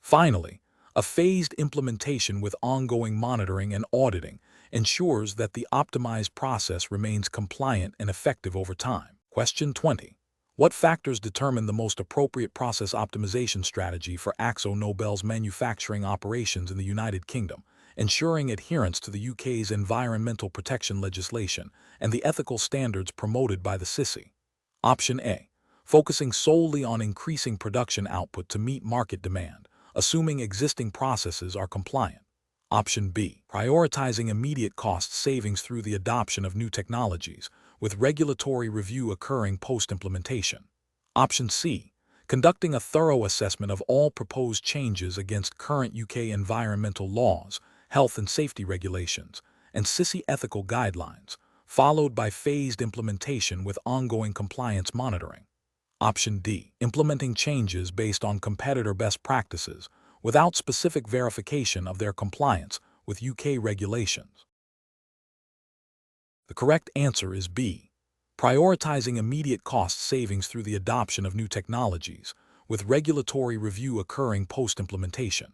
Finally, a phased implementation with ongoing monitoring and auditing ensures that the optimized process remains compliant and effective over time. Question 20. What factors determine the most appropriate process optimization strategy for AkzoNobel's manufacturing operations in the United Kingdom, ensuring adherence to the UK's environmental protection legislation and the ethical standards promoted by the CISI? Option A. Focusing solely on increasing production output to meet market demand, assuming existing processes are compliant. Option B. Prioritizing immediate cost savings through the adoption of new technologies, with regulatory review occurring post-implementation. Option C. Conducting a thorough assessment of all proposed changes against current UK environmental laws, health and safety regulations, and CISI ethical guidelines, followed by phased implementation with ongoing compliance monitoring. Option D. Implementing changes based on competitor best practices, without specific verification of their compliance with UK regulations. The correct answer is B. Prioritizing immediate cost savings through the adoption of new technologies, with regulatory review occurring post-implementation.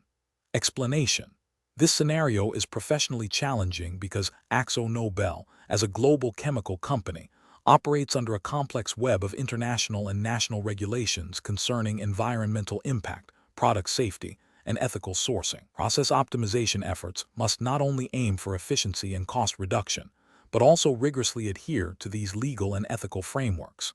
Explanation. This scenario is professionally challenging because AkzoNobel, as a global chemical company, operates under a complex web of international and national regulations concerning environmental impact, product safety, and ethical sourcing. Process optimization efforts must not only aim for efficiency and cost reduction, but also rigorously adhere to these legal and ethical frameworks.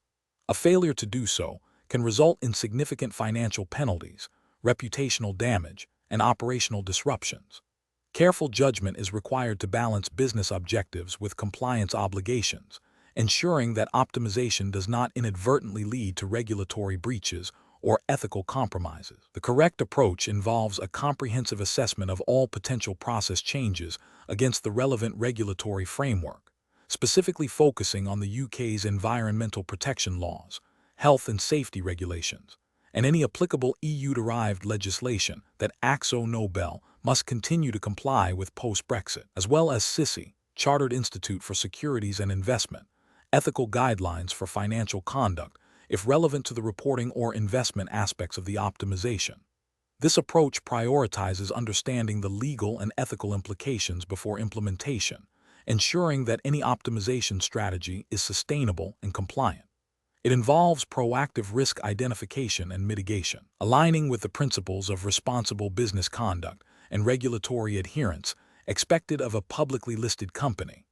A failure to do so can result in significant financial penalties, reputational damage, and operational disruptions. Careful judgment is required to balance business objectives with compliance obligations, ensuring that optimization does not inadvertently lead to regulatory breaches or ethical compromises. The correct approach involves a comprehensive assessment of all potential process changes against the relevant regulatory framework, specifically focusing on the UK's environmental protection laws, health and safety regulations, and any applicable EU-derived legislation that AkzoNobel must continue to comply with post-Brexit, as well as CISI, Chartered Institute for Securities and Investment, ethical guidelines for financial conduct, if relevant to the reporting or investment aspects of the optimization. This approach prioritizes understanding the legal and ethical implications before implementation, ensuring that any optimization strategy is sustainable and compliant. It involves proactive risk identification and mitigation, aligning with the principles of responsible business conduct and regulatory adherence expected of a publicly listed company.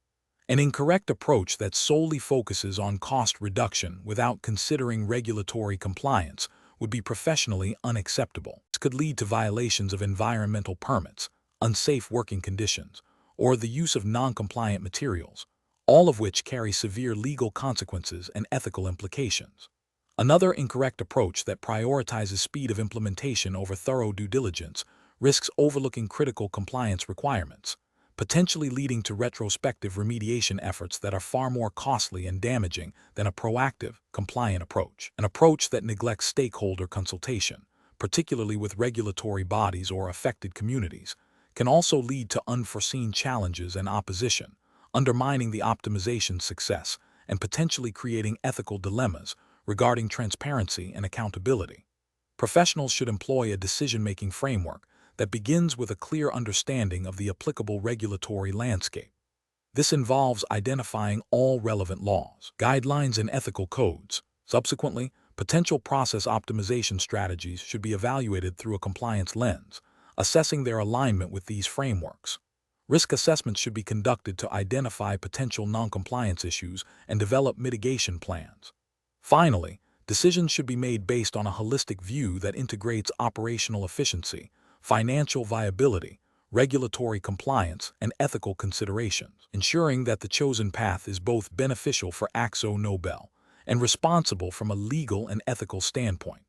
An incorrect approach that solely focuses on cost reduction without considering regulatory compliance would be professionally unacceptable. This could lead to violations of environmental permits, unsafe working conditions, or the use of non-compliant materials, all of which carry severe legal consequences and ethical implications. Another incorrect approach that prioritizes speed of implementation over thorough due diligence risks overlooking critical compliance requirements, potentially leading to retrospective remediation efforts that are far more costly and damaging than a proactive, compliant approach. An approach that neglects stakeholder consultation, particularly with regulatory bodies or affected communities, can also lead to unforeseen challenges and opposition, undermining the optimization's success and potentially creating ethical dilemmas regarding transparency and accountability. Professionals should employ a decision-making framework that begins with a clear understanding of the applicable regulatory landscape. This involves identifying all relevant laws, guidelines, and ethical codes. Subsequently, potential process optimization strategies should be evaluated through a compliance lens, assessing their alignment with these frameworks. Risk assessments should be conducted to identify potential non-compliance issues and develop mitigation plans. Finally, decisions should be made based on a holistic view that integrates operational efficiency, financial viability, regulatory compliance, and ethical considerations, ensuring that the chosen path is both beneficial for AkzoNobel and responsible from a legal and ethical standpoint.